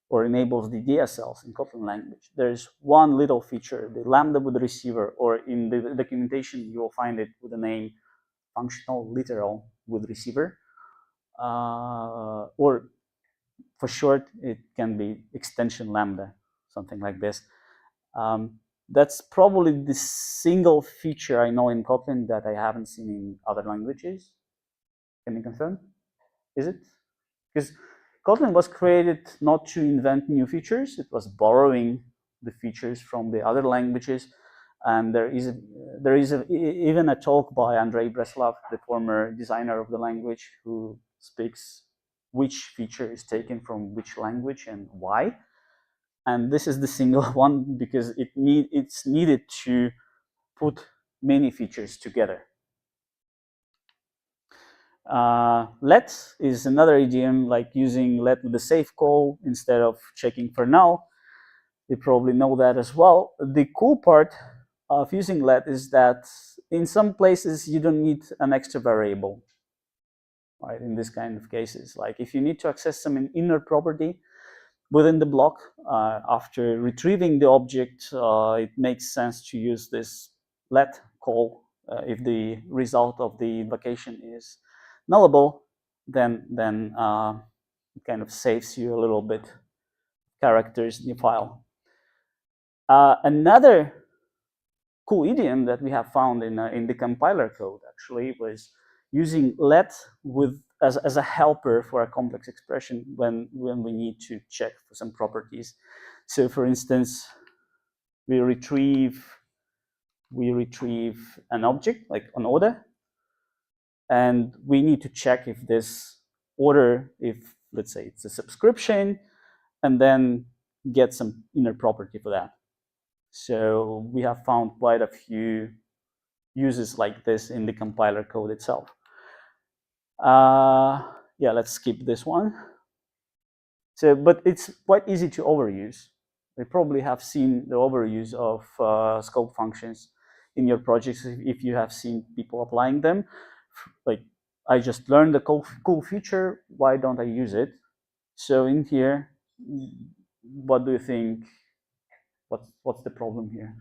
or enables the DSLs in Kotlin language, there's one little feature, the lambda with the receiver, or in the documentation you will find it with the name functional literal with receiver, or for short it can be extension lambda, something like this. That's probably the single feature I know in Kotlin that I haven't seen in other languages. Can you confirm? Is it? Because Kotlin was created not to invent new features, it was borrowing the features from the other languages. And there is even a talk by Andrei Breslav, the former designer of the language, who speaks which feature is taken from which language and why. And this is the single one because it's needed to put many features together. Let is another idiom, like using let with the safe call instead of checking for null. You probably know that as well. The cool part of using let is that in some places you don't need an extra variable. right? In this kind of cases, like if you need to access some inner property within the block after retrieving the object, it makes sense to use this let call. If the result of the invocation is nullable, then it kind of saves you a little bit characters in the file. Another cool idiom that we have found in the compiler code actually was using let with as a helper for a complex expression when we need to check for some properties. So for instance, we retrieve an object like an order, and we need to check if this order, if let's say it's a subscription, and then get some inner property for that. So we have found quite a few uses like this in the compiler code itself. Yeah, let's skip this one. So, but it's quite easy to overuse. You probably have seen the overuse of scope functions in your projects if you have seen people applying them. Like, I just learned a cool feature, why don't I use it? So in here, what do you think? What's the problem here?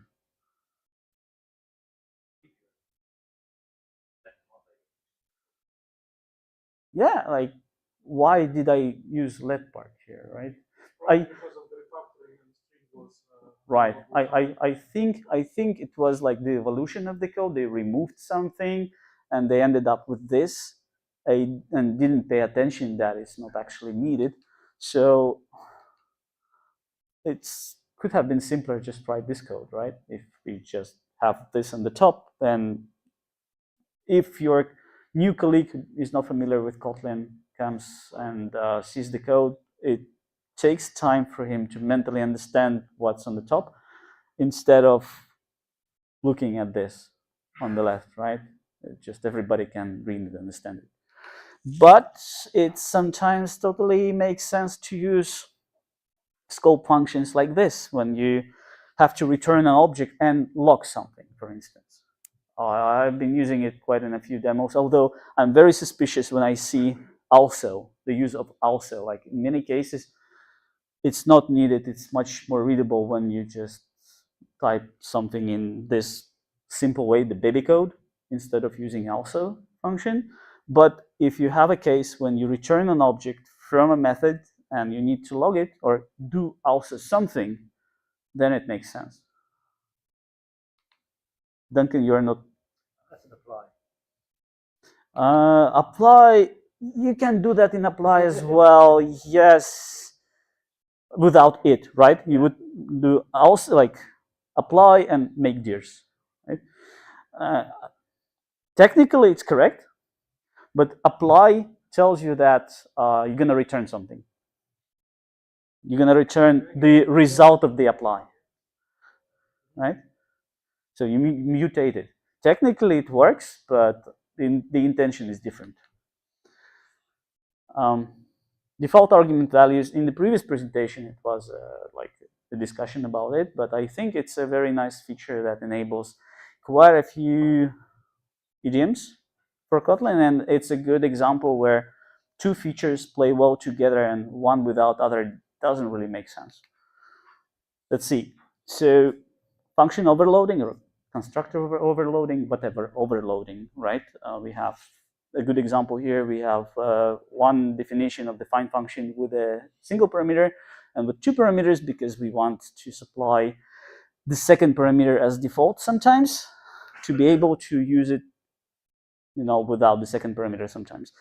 Yeah, like why did I use let part here, right? Because of the refactoring and string was right. I think it was like the evolution of the code. They removed something and they ended up with this and didn't pay attention that it's not actually needed. So it's could have been simpler, just write this code, right? If we just have this on the top, then if your new colleague who is not familiar with Kotlin comes and sees the code, it takes time for him to mentally understand what's on the top instead of looking at this on the left, right? Just everybody can read and understand it. But it sometimes totally makes sense to use scope functions like this when you have to return an object and lock something, for instance. I've been using it quite in a few demos, although I'm very suspicious when I see also, the use of also. Like in many cases, it's not needed. It's much more readable when you just type something in this simple way, the baby code, instead of using also function. But if you have a case when you return an object from a method and you need to log it or do also something, then it makes sense. Duncan, you're not. That's an apply. Apply, you can do that in apply as well, yes, without it, right? You would do also like apply and make dirs, right? Technically, it's correct, but apply tells you that you're going to return something. You're going to return the result of the apply, right? So you mutate it. Technically, it works, but the intention is different. Default argument values, in the previous presentation, it was like a discussion about it, but I think it's a very nice feature that enables quite a few idioms for Kotlin, and it's a good example where two features play well together and one without other doesn't really make sense. Let's see. So function overloading or constructor overloading, whatever, overloading, right? We have a good example here. We have one definition of the find function with a single parameter and with two parameters because we want to supply the second parameter as default sometimes to be able to use it, you know, without the second parameter sometimes.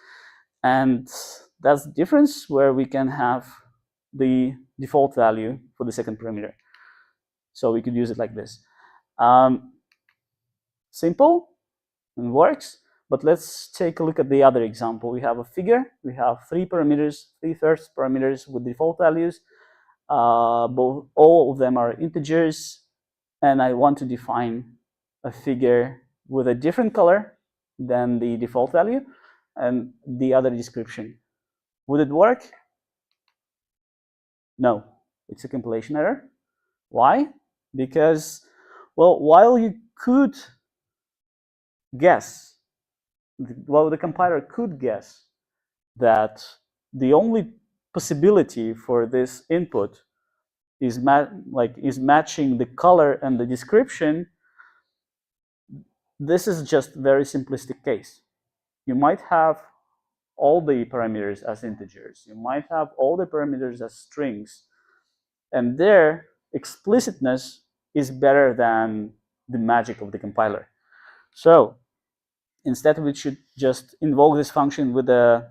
And that's the difference where we can have the default value for the second parameter. So we could use it like this. Simple and works, but let's take a look at the other example. We have a figure, we have three parameters, 3/3 parameters with default values. All of them are integers, and I want to define a figure with a different color than the default value and the other description. Would it work? No, it's a compilation error. Why? Because, well, while you could guess, well, the compiler could guess that the only possibility for this input is matching the color and the description, this is just a very simplistic case. You might have all the parameters as integers. You might have all the parameters as strings. And their explicitness is better than the magic of the compiler. So instead, we should just invoke this function with the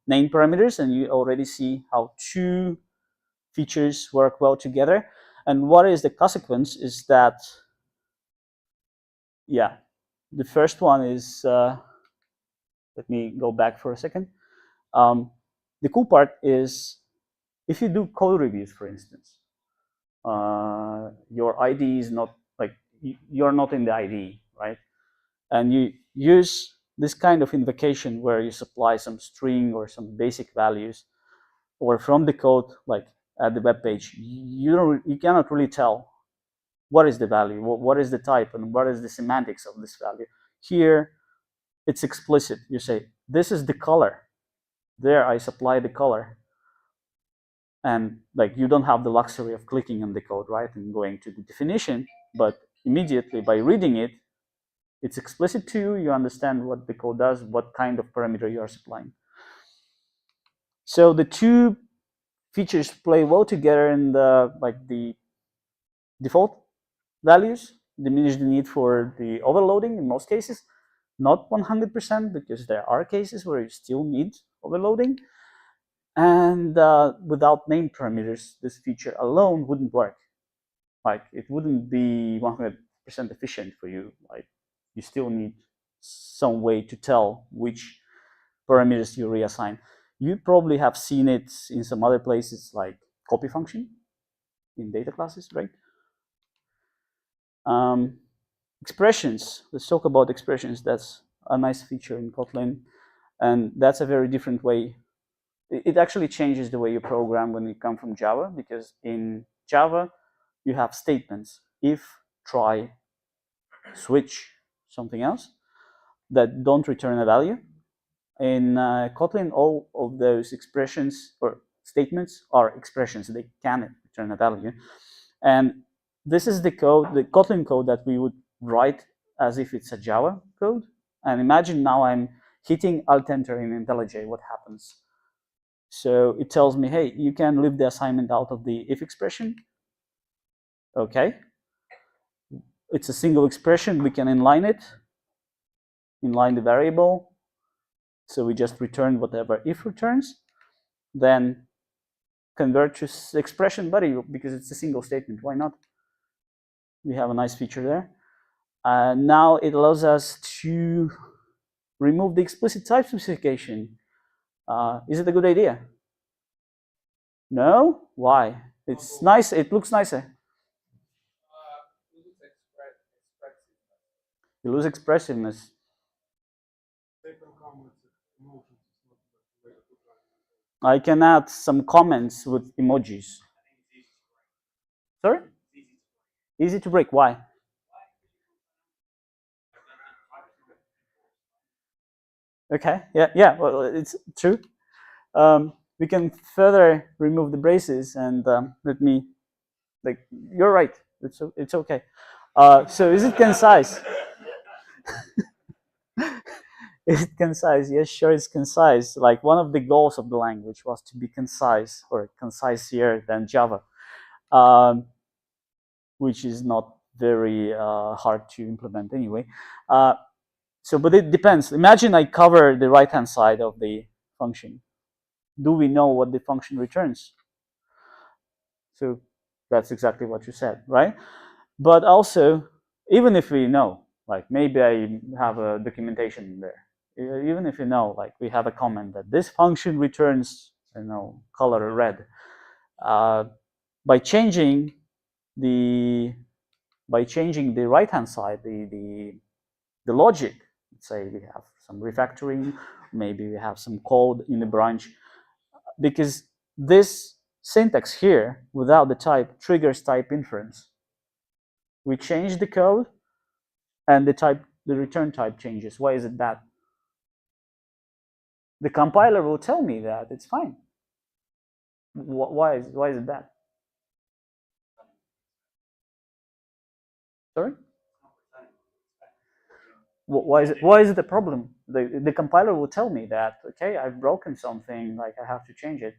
name parameters, and you already see how two features work well together. And what is the consequence is that, yeah, the first one is, let me go back for a second. The cool part is if you do code reviews, for instance, your ID is not like you're not in the ID, right? And you use this kind of invocation where you supply some string or some basic values, or from the code, like at the web page, you cannot really tell what is the value, what is the type, and what is the semantics of this value. Here, it's explicit. You say, this is the color. There, I supply the color. And like you don't have the luxury of clicking on the code, right, and going to the definition, but immediately by reading it, it's explicit to you. You understand what the code does, what kind of parameter you are supplying. So the two features play well together, and the default values diminish the need for the overloading in most cases. Not 100%, because there are cases where you still need overloading. And without name parameters, this feature alone wouldn't work. Like it wouldn't be 100% efficient for you. Like you still need some way to tell which parameters you reassign. You probably have seen it in some other places, like copy function in data classes, right? Expressions. Let's talk about expressions. That's a nice feature in Kotlin, and that's a very different way. It actually changes the way you program when you come from Java, because in Java you have statements: if, try, switch, something else, that don't return a value. In Kotlin, all of those expressions or statements are expressions. They can return a value. And this is the code, the Kotlin code that we would write as if it's a Java code. And imagine now I'm hitting Alt-Enter in IntelliJ. What happens? So it tells me, hey, you can leave the assignment out of the if expression. Okay. It's a single expression. We can inline it, inline the variable. So we just return whatever if returns. Then convert to expression body, because it's a single statement. Why not? We have a nice feature there. Now it allows us to remove the explicit type specification. Is it a good idea? No? Why? It's nice. It looks nicer. You lose expressiveness. I can add some comments with emojis. Sorry? Easy to break. Why? Okay. Yeah. Well, it's true. We can further remove the braces, and let me. Like, you're right. It's okay. So is it concise? Is it concise? Yes, sure, it's concise. Like one of the goals of the language was to be concise, or concisier than Java, which is not very hard to implement anyway. But it depends. Imagine I cover the right-hand side of the function. Do we know what the function returns? So that's exactly what you said, right? But also, even if we know, like maybe I have a documentation there, even if you know, like we have a comment that this function returns, color red, by changing the right-hand side, the logic, let's say we have some refactoring, maybe we have some code in the branch, because this syntax here without the type triggers type inference. We change the code, and the return type changes. Why is it bad? The compiler will tell me that it's fine. Why is it that? Sorry? Why is it a problem? The compiler will tell me that, okay, I've broken something, like I have to change it.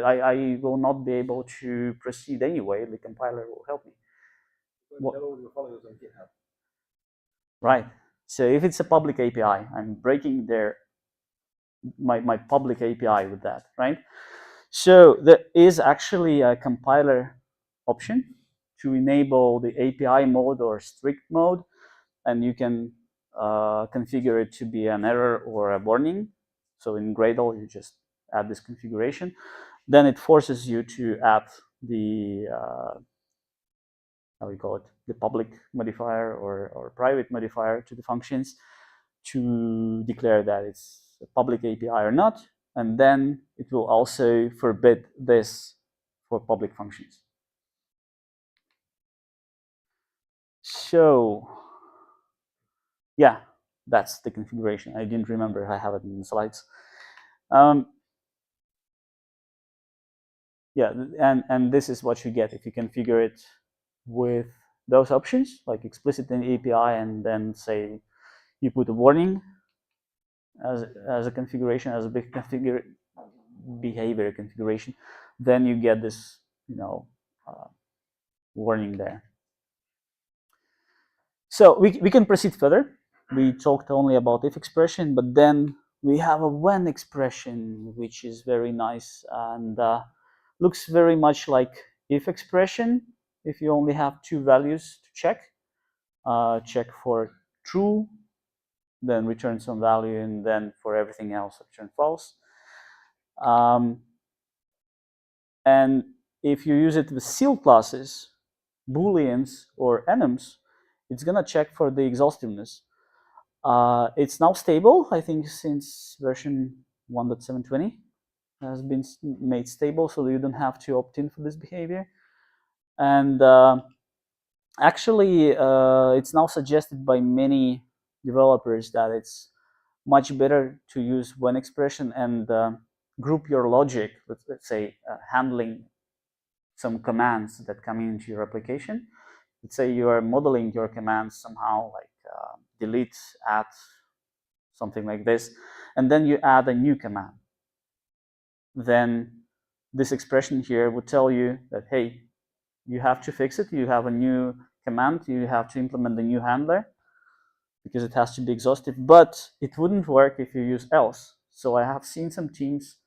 I will not be able to proceed anyway. The compiler will help me. Right. So if it's a public API, I'm breaking my public API with that, right? So there is actually a compiler option to enable the API mode or strict mode, and you can configure it to be an error or a warning. So in Gradle, you just add this configuration. Then it forces you to add the how we call it, the public modifier or private modifier to the functions to declare that it's a public API or not. And then it will also forbid this for public functions. So yeah, that's the configuration. I didn't remember I have it in the slides. Yeah, and this is what you get if you configure it with those options, like explicit in API, and then say you put a warning as a configuration, as a big behavior configuration, then you get this, warning there. So we can proceed further. We talked only about if expression, but then we have a when expression, which is very nice and looks very much like if expression. If you only have two values to check, check for true, then return some value, and then for everything else return false. And if you use it with seal classes, booleans or enums, it's gonna check for the exhaustiveness. It's now stable, I think, since version 1.720 has been made stable, so you don't have to opt in for this behavior. And actually, it's now suggested by many developers that it's much better to use when expression and group your logic, let's say handling some commands that come into your application. Let's say you are modeling your commands somehow, like delete, add, something like this, and then you add a new command. Then this expression here would tell you that, hey, you have to fix it. You have a new command. You have to implement the new handler because it has to be exhaustive. But it wouldn't work if you use else. So I have seen some teams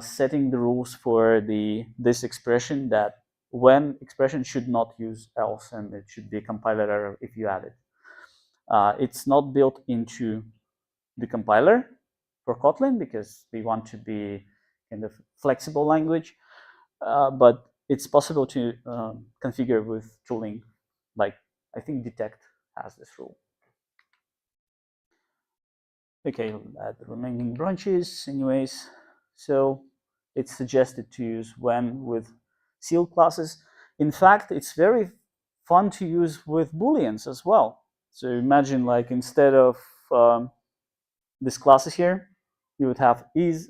setting the rules for this expression that when expression should not use else, and it should be a compiler error if you add it. It's not built into the compiler for Kotlin because we want to be kind of flexible language, but it's possible to configure with tooling, like I think detect has this rule. Okay, add the remaining branches anyways. So it's suggested to use when with seal classes. In fact, it's very fun to use with booleans as well. So imagine, like, instead of this classes here, you would have is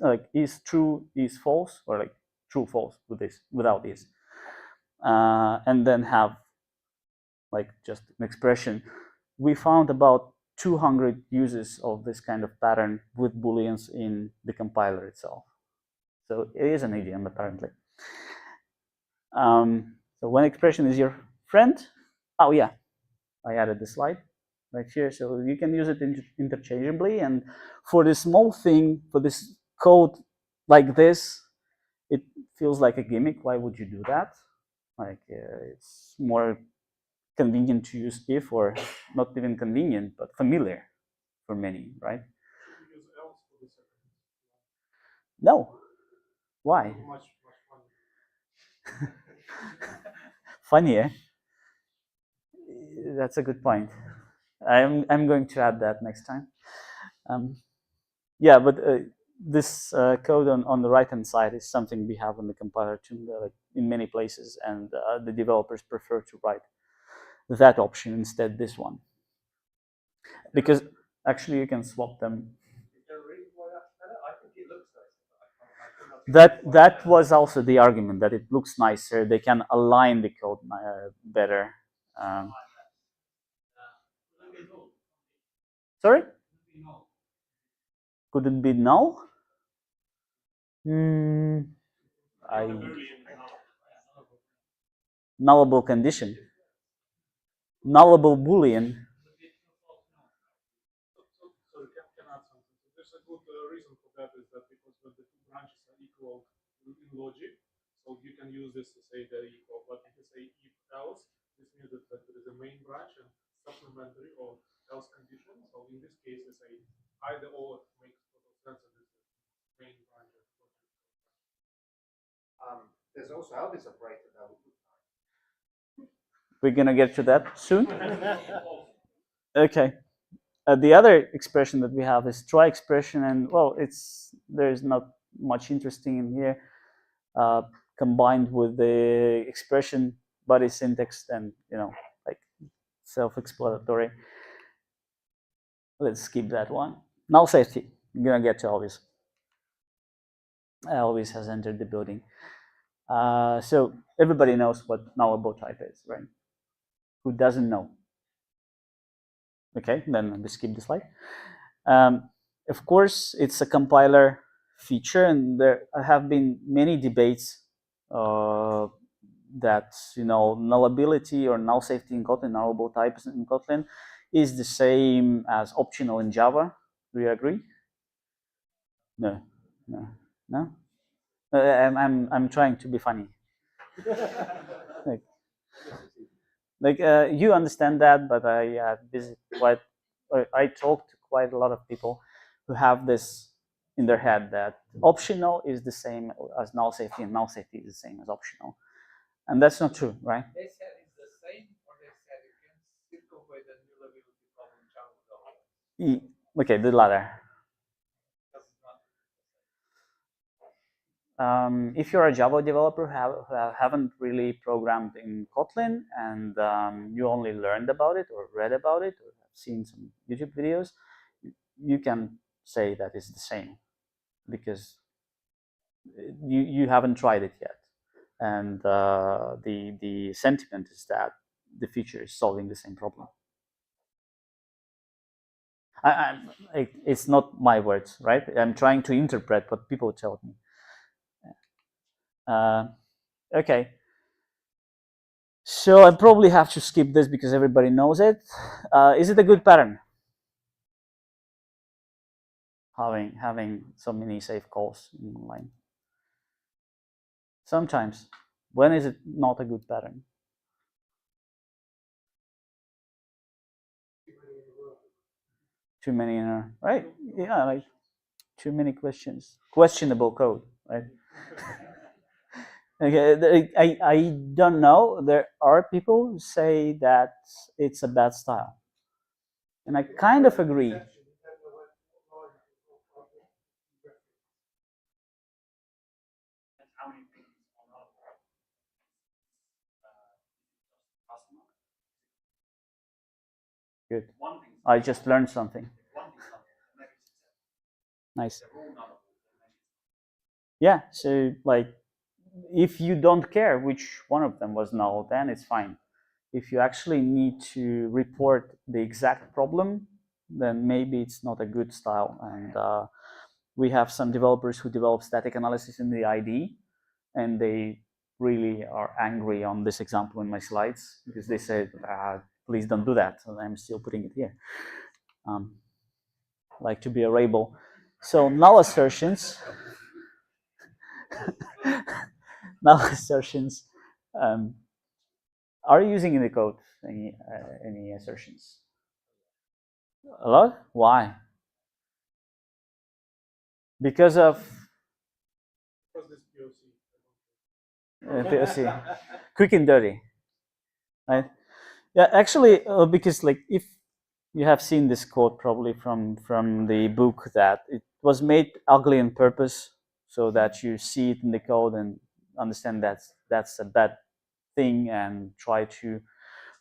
true, is false, or like true, false with this, without this, and then have like just an expression. We found about 200 uses of this kind of pattern with booleans in the compiler itself. So it is an idiom apparently. So when expression is your friend, oh yeah, I added the slide right here, so you can use it interchangeably. And for this small thing, for this code like this, it feels like a gimmick. Why would you do that? Like it's more convenient to use if, or not even convenient, but familiar for many, right? No. Why? Funny, eh? That's a good point. I'm going to add that next time. Yeah, but this code on the right-hand side is something we have on the compiler too, like in many places, and the developers prefer to write that option instead this one, because actually you can swap them. That was also the argument, that it looks nicer. They can align the code better. Sorry? Could it be null? Nullable condition. Nullable Boolean. So can add something. So there's a good reason for that is that because when the two branches are equal in logic, so you can use this to say they're equal. But if you say if else, this means that there is a main branch and supplementary or else condition. So in this case, we say either or makes total sense, and this is main branch. There's also Elvis operator that would look nice. We're gonna get to that soon. Okay. The other expression that we have is try expression, and well, there's not much interesting in here. Combined with the expression body syntax, and like self-explanatory. Let's skip that one. Null safety. I'm gonna get to Elvis. Elvis has entered the building. So everybody knows what nullable type is, right? Who doesn't know? Okay, then we skip the slide. Of course, it's a compiler feature, and there have been many debates that nullability or null safety in Kotlin, nullable types in Kotlin, is the same as optional in Java. Do you agree? No. I'm trying to be funny. You understand that, but I talked to quite a lot of people who have this in their head, that optional is the same as null safety, and null safety is the same as optional, and that's not true, right? They said it's the same, or they said you can circumvent the nullability problem in Java. Okay, the latter. If you're a Java developer who haven't really programmed in Kotlin, and you only learned about it or read about it or have seen some YouTube videos, you can say that it's the same, because you haven't tried it yet. And the sentiment is that the feature is solving the same problem. It's not my words, right? I'm trying to interpret what people tell me. Okay. So I probably have to skip this because everybody knows it. Is it a good pattern? Having so many safe calls in line. Sometimes. When is it not a good pattern? Too many in a, right? Yeah, like too many questions. Questionable code, right? Okay, I don't know. There are people who say that it's a bad style, and I kind of agree. Good. I just learned something. Nice. Yeah, so like, if you don't care which one of them was null, then it's fine. If you actually need to report the exact problem, then maybe it's not a good style. And we have some developers who develop static analysis in the IDE, and they really are angry on this example in my slides, because they said, please don't do that. And I'm still putting it here. Like to be a rebel. So null assertions, null assertions. Are you using in the code any assertions? A lot? Why? Because of POC. Quick and dirty, right? Yeah, actually, because like, if you have seen this quote probably from the book, that it was made ugly on purpose, so that you see it in the code and understand that's a bad thing and try to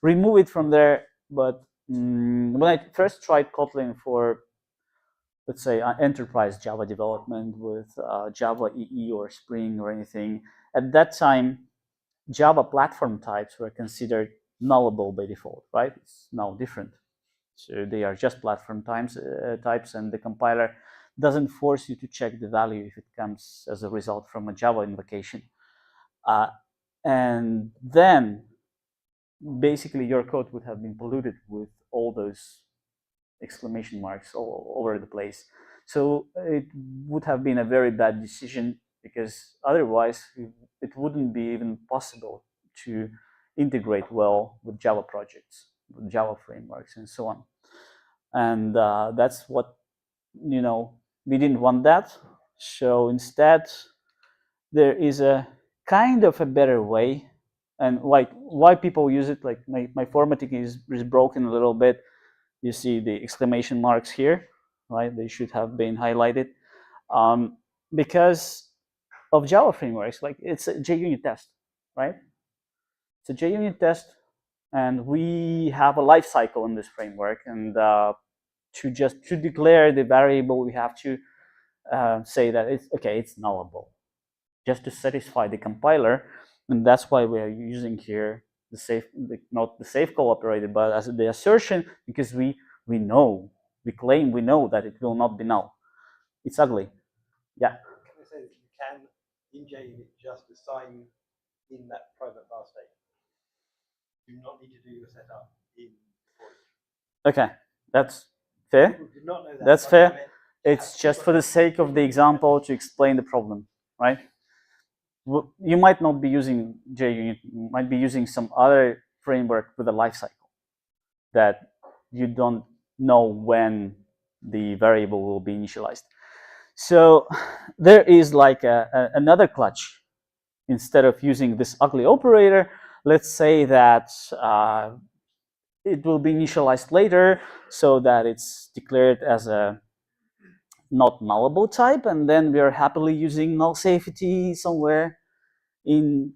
remove it from there. But when I first tried Kotlin for let's say, enterprise Java development with Java EE or Spring or anything. At that time, Java platform types were considered nullable by default, right? It's now different. So they are just platform types, and the compiler doesn't force you to check the value if it comes as a result from a Java invocation. And then basically your code would have been polluted with all those exclamation marks all over the place. So it would have been a very bad decision, because otherwise it wouldn't be even possible to integrate well with Java projects, with Java frameworks, and so on. And that's what, we didn't want that. So instead, there is a kind of a better way. And like why people use it, like my formatting is broken a little bit. You see the exclamation marks here, right? They should have been highlighted. Because of Java frameworks, like it's a JUnit test, right? It's a JUnit test, and we have a life cycle in this framework. And to declare the variable, we have to say that it's nullable, just to satisfy the compiler. And that's why we are using here not the safe call operator, but as the assertion, because we claim we know that it will not be null. It's ugly. Yeah. Can I say that you can, in JUnit, just assign in that private var state? You do not need to do your setup in for each. Okay, that's fair. People did not know that. That's fair. It's just for the sake of the example to explain the problem, right? You might not be using JUnit, you might be using some other framework with a lifecycle that you don't know when the variable will be initialized. So there is like another clutch. Instead of using this ugly operator, let's say that it will be initialized later, so that it's declared as a not nullable type, and then we are happily using null safety somewhere in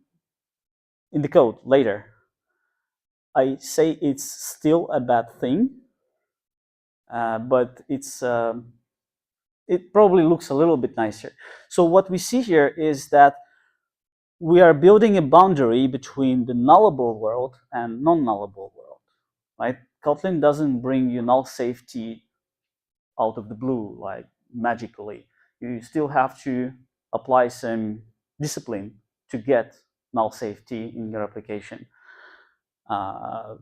the code later. I say it's still a bad thing, but it probably looks a little bit nicer. So what we see here is that we are building a boundary between the nullable world and non-nullable world, right? Kotlin doesn't bring you null safety out of the blue, like magically. You still have to apply some discipline to get null safety in your application.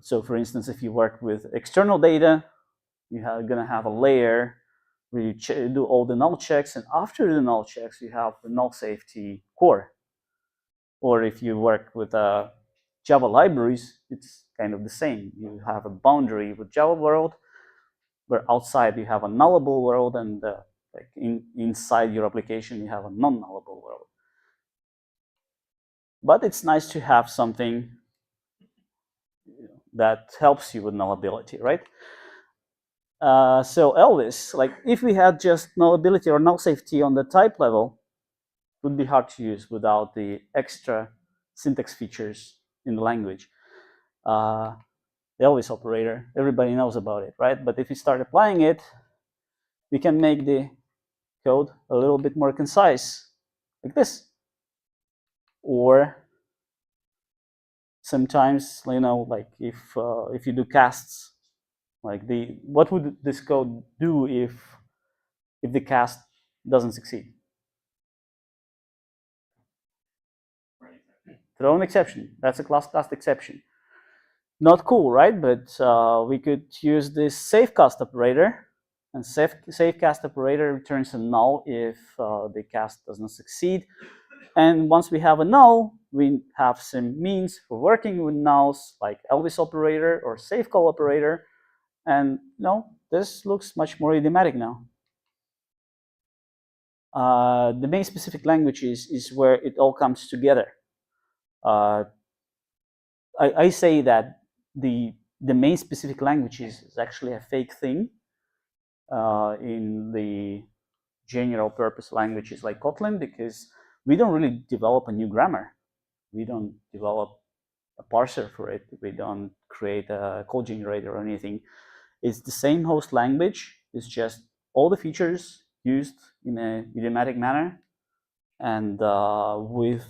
So for instance, if you work with external data, you're going to have a layer where you do all the null checks, and after the null checks, you have the null safety core. Or if you work with Java libraries, it's kind of the same. You have a boundary with Java world, where outside you have a nullable world, and like inside your application you have a non-nullable world. But it's nice to have something that helps you with nullability, right? So Elvis, like if we had just nullability or null safety on the type level, it would be hard to use without the extra syntax features in the language. The Elvis operator, everybody knows about it, right? But if we start applying it, we can make the code a little bit more concise, like this. Or sometimes, like if you do casts, like what would this code do if the cast doesn't succeed? Throw an exception. That's a class cast exception. Not cool, right? But we could use this save cast operator, and save cast operator returns a null if the cast does not succeed. And once we have a null, we have some means for working with nulls, like Elvis operator or save call operator. And this looks much more idiomatic now. The main specific language is where it all comes together. I say that the main specific language is actually a fake thing in the general purpose languages like Kotlin, because we don't really develop a new grammar. We don't develop a parser for it. We don't create a code generator or anything. It's the same host language. It's just all the features used in a idiomatic manner and with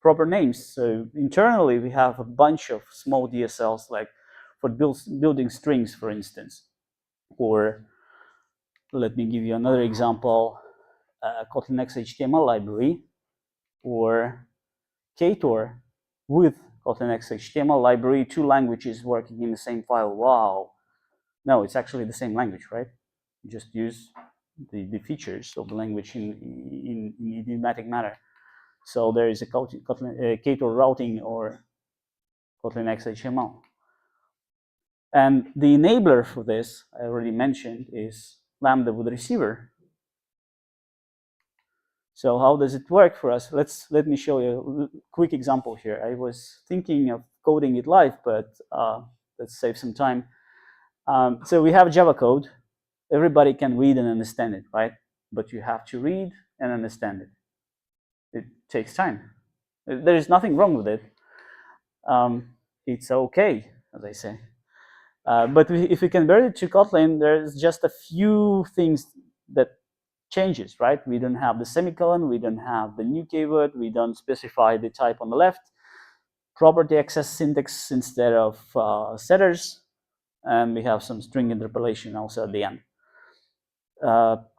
proper names. So internally, we have a bunch of small DSLs, like for building strings, for instance. Or let me give you another example, Kotlin XHTML library, or Ktor with Kotlin XHTML library, 2 languages working in the same file. Wow. No, it's actually the same language, right? You just use the features of the language in idiomatic manner. So there is a Ktor routing or Kotlin XHTML. And the enabler for this, I already mentioned, is Lambda with receiver. So how does it work for us? Let me show you a quick example here. I was thinking of coding it live, but let's save some time. So we have Java code. Everybody can read and understand it, right? But you have to read and understand it. It takes time. There is nothing wrong with it. It's okay, as I say. But if we convert it to Kotlin, there's just a few things that changes, right? We don't have the semicolon, we don't have the new keyword, we don't specify the type on the left, property access syntax instead of setters, and we have some string interpolation also at the end.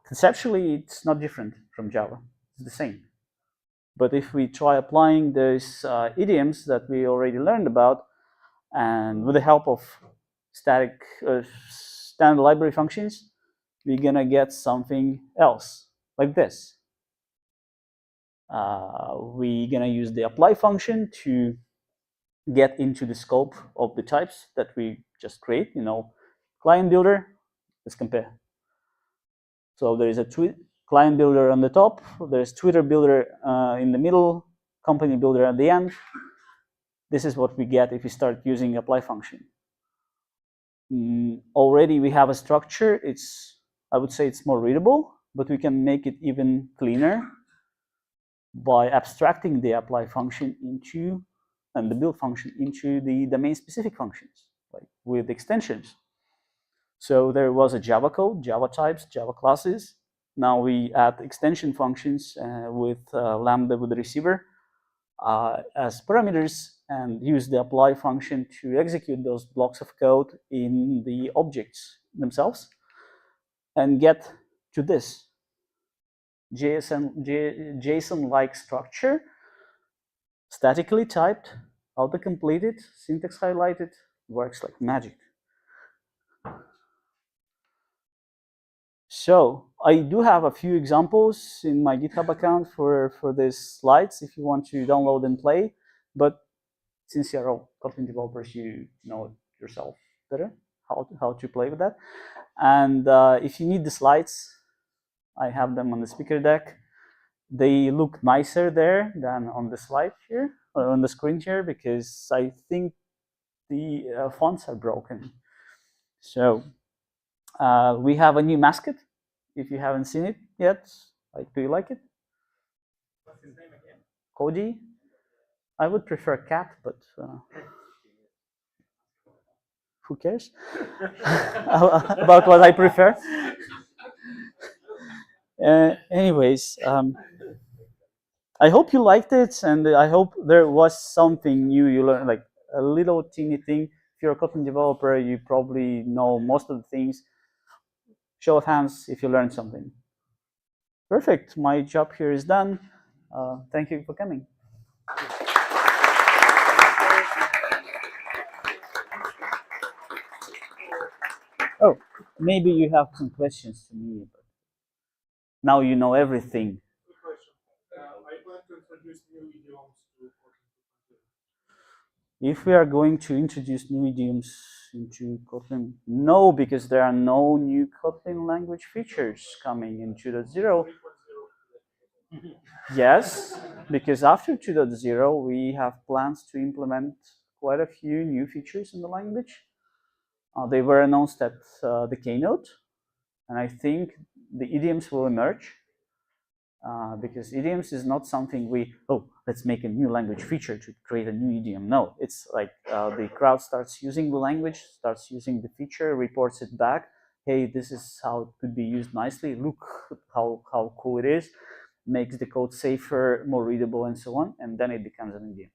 Conceptually, it's not different from Java. It's the same. But if we try applying those idioms that we already learned about, and with the help of static standard library functions, we're gonna get something else like this. We're gonna use the apply function to get into the scope of the types that we just create. You know, client builder. Let's compare. So there is a client builder on the top. There's Twitter builder in the middle. Company builder at the end. This is what we get if we start using apply function. Already we have a structure. I would say it's more readable, but we can make it even cleaner by abstracting the apply function into and the build function into the domain specific functions, like with extensions. So there was a Java code, Java types, Java classes. Now we add extension functions with Lambda with the receiver as parameters and use the apply function to execute those blocks of code in the objects themselves and get to this JSON-like structure, statically typed, auto-completed, syntax highlighted, works like magic. So I do have a few examples in my GitHub account for these slides if you want to download and play, but since you're all Kotlin developers, you know it yourself better how to play with that. And if you need the slides, I have them on the speaker deck. They look nicer there than on the slide here, or on the screen here, because I think the fonts are broken. So we have a new mascot. If you haven't seen it yet, do you like it? What's his name again? Cody? I would prefer cat, but who cares about what I prefer? Anyways, I hope you liked it, and I hope there was something new you learned, like a little teeny thing. If you're a Kotlin developer, you probably know most of the things. Show of hands if you learned something. Perfect. My job here is done. Thank you for coming. Oh, maybe you have some questions to me. But now you know everything. Good question. Are you going to introduce new idioms to Kotlin? If we are going to introduce new idioms into Kotlin, no, because there are no new Kotlin language features coming in 2.0. Yes, because after 2.0, we have plans to implement quite a few new features in the language. They were announced at the keynote, and I think the idioms will emerge. Because idioms is not something let's make a new language feature to create a new idiom. No, it's like the crowd starts using the language, starts using the feature, reports it back. hey, this is how it could be used nicely. Look how cool it is. Makes the code safer, more readable, and so on. And then it becomes an idiom.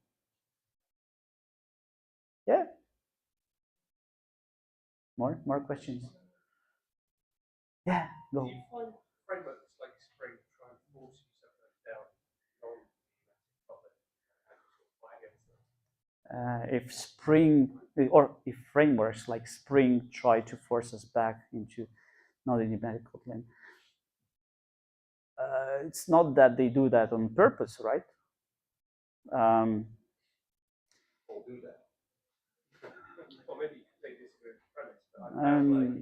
Yeah. More questions? Yeah, go. Do you find frameworks like Spring try and force you something down If Spring or if frameworks like Spring try to force us back into non-idiomatic Kotlin, it's not that they do that on purpose, right? or do that? Or maybe they disagree with the premise,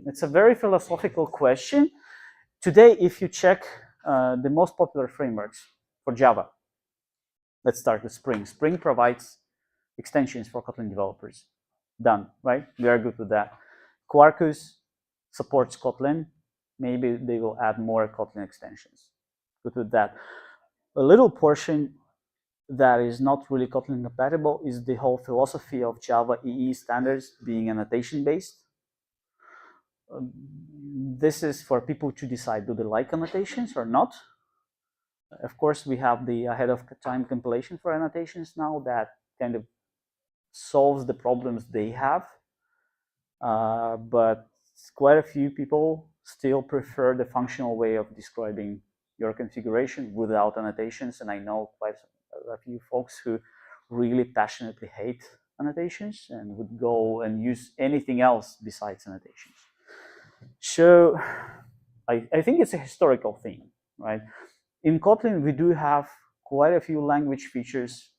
but It's a very philosophical question. Today, if you check the most popular frameworks for Java, let's start with Spring. Spring provides extensions for Kotlin developers. Done, right? We are good with that. Quarkus supports Kotlin. Maybe they will add more Kotlin extensions. Good with that. A little portion that is not really Kotlin compatible is the whole philosophy of Java EE standards being annotation based. This is for people to decide, do they like annotations or not? Of course, we have the ahead of time compilation for annotations now that kind of solves the problems they have. But quite a few people still prefer the functional way of describing your configuration without annotations. And I know quite a few folks who really passionately hate annotations and would go and use anything else besides annotations. So I think it's a historical thing, right? In Kotlin, we do have quite a few language features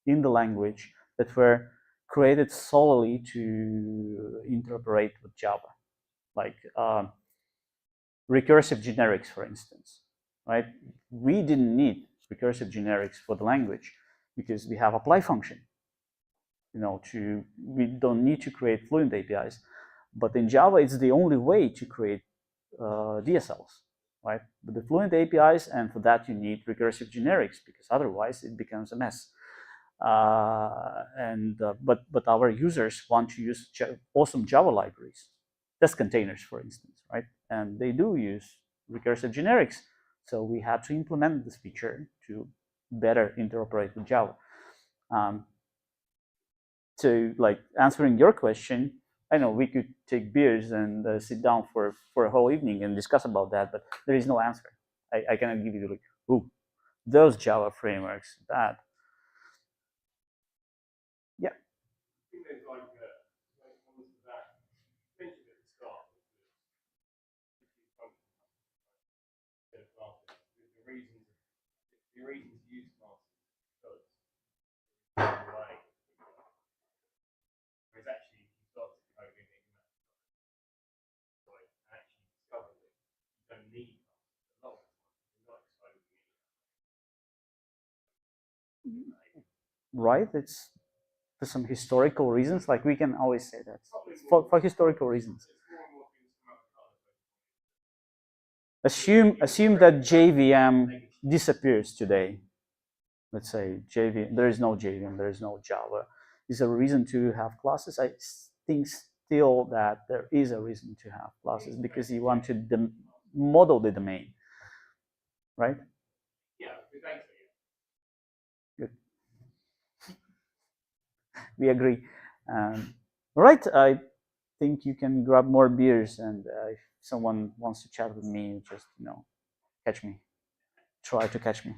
in the language that were created solely to interoperate with Java, like recursive generics, for instance, right? We didn't need recursive generics for the language because we have apply function. We don't need to create Fluent APIs, but in Java, it's the only way to create DSLs, right? But the Fluent APIs, and for that you need recursive generics because otherwise it becomes a mess. But our users want to use awesome Java libraries, test containers, for instance, right? And they do use recursive generics. So we had to implement this feature to better interoperate with Java. So, like answering your question, I know we could take beers and sit down for a whole evening and discuss about that, but there is no answer. I cannot give you like, ooh, those Java frameworks, that. Yeah. I think there's like almost that mentioned at the start. The reasons to use classes because way. Whereas actually, if you start to code in it, actually discover that you don't need classes a lot of the time. You're not exposing it. Right. It's for some historical reasons. Like we can always say that for historical reasons. Assume that JVM disappears today. Let's say there is no JVM, there is no Java. Is there a reason to have classes? I think still that there is a reason to have classes because you want to model the domain, right? Yeah, thanks. Good. We agree. All right, I think you can grab more beers, and if someone wants to chat with me, just catch me. Try to catch me.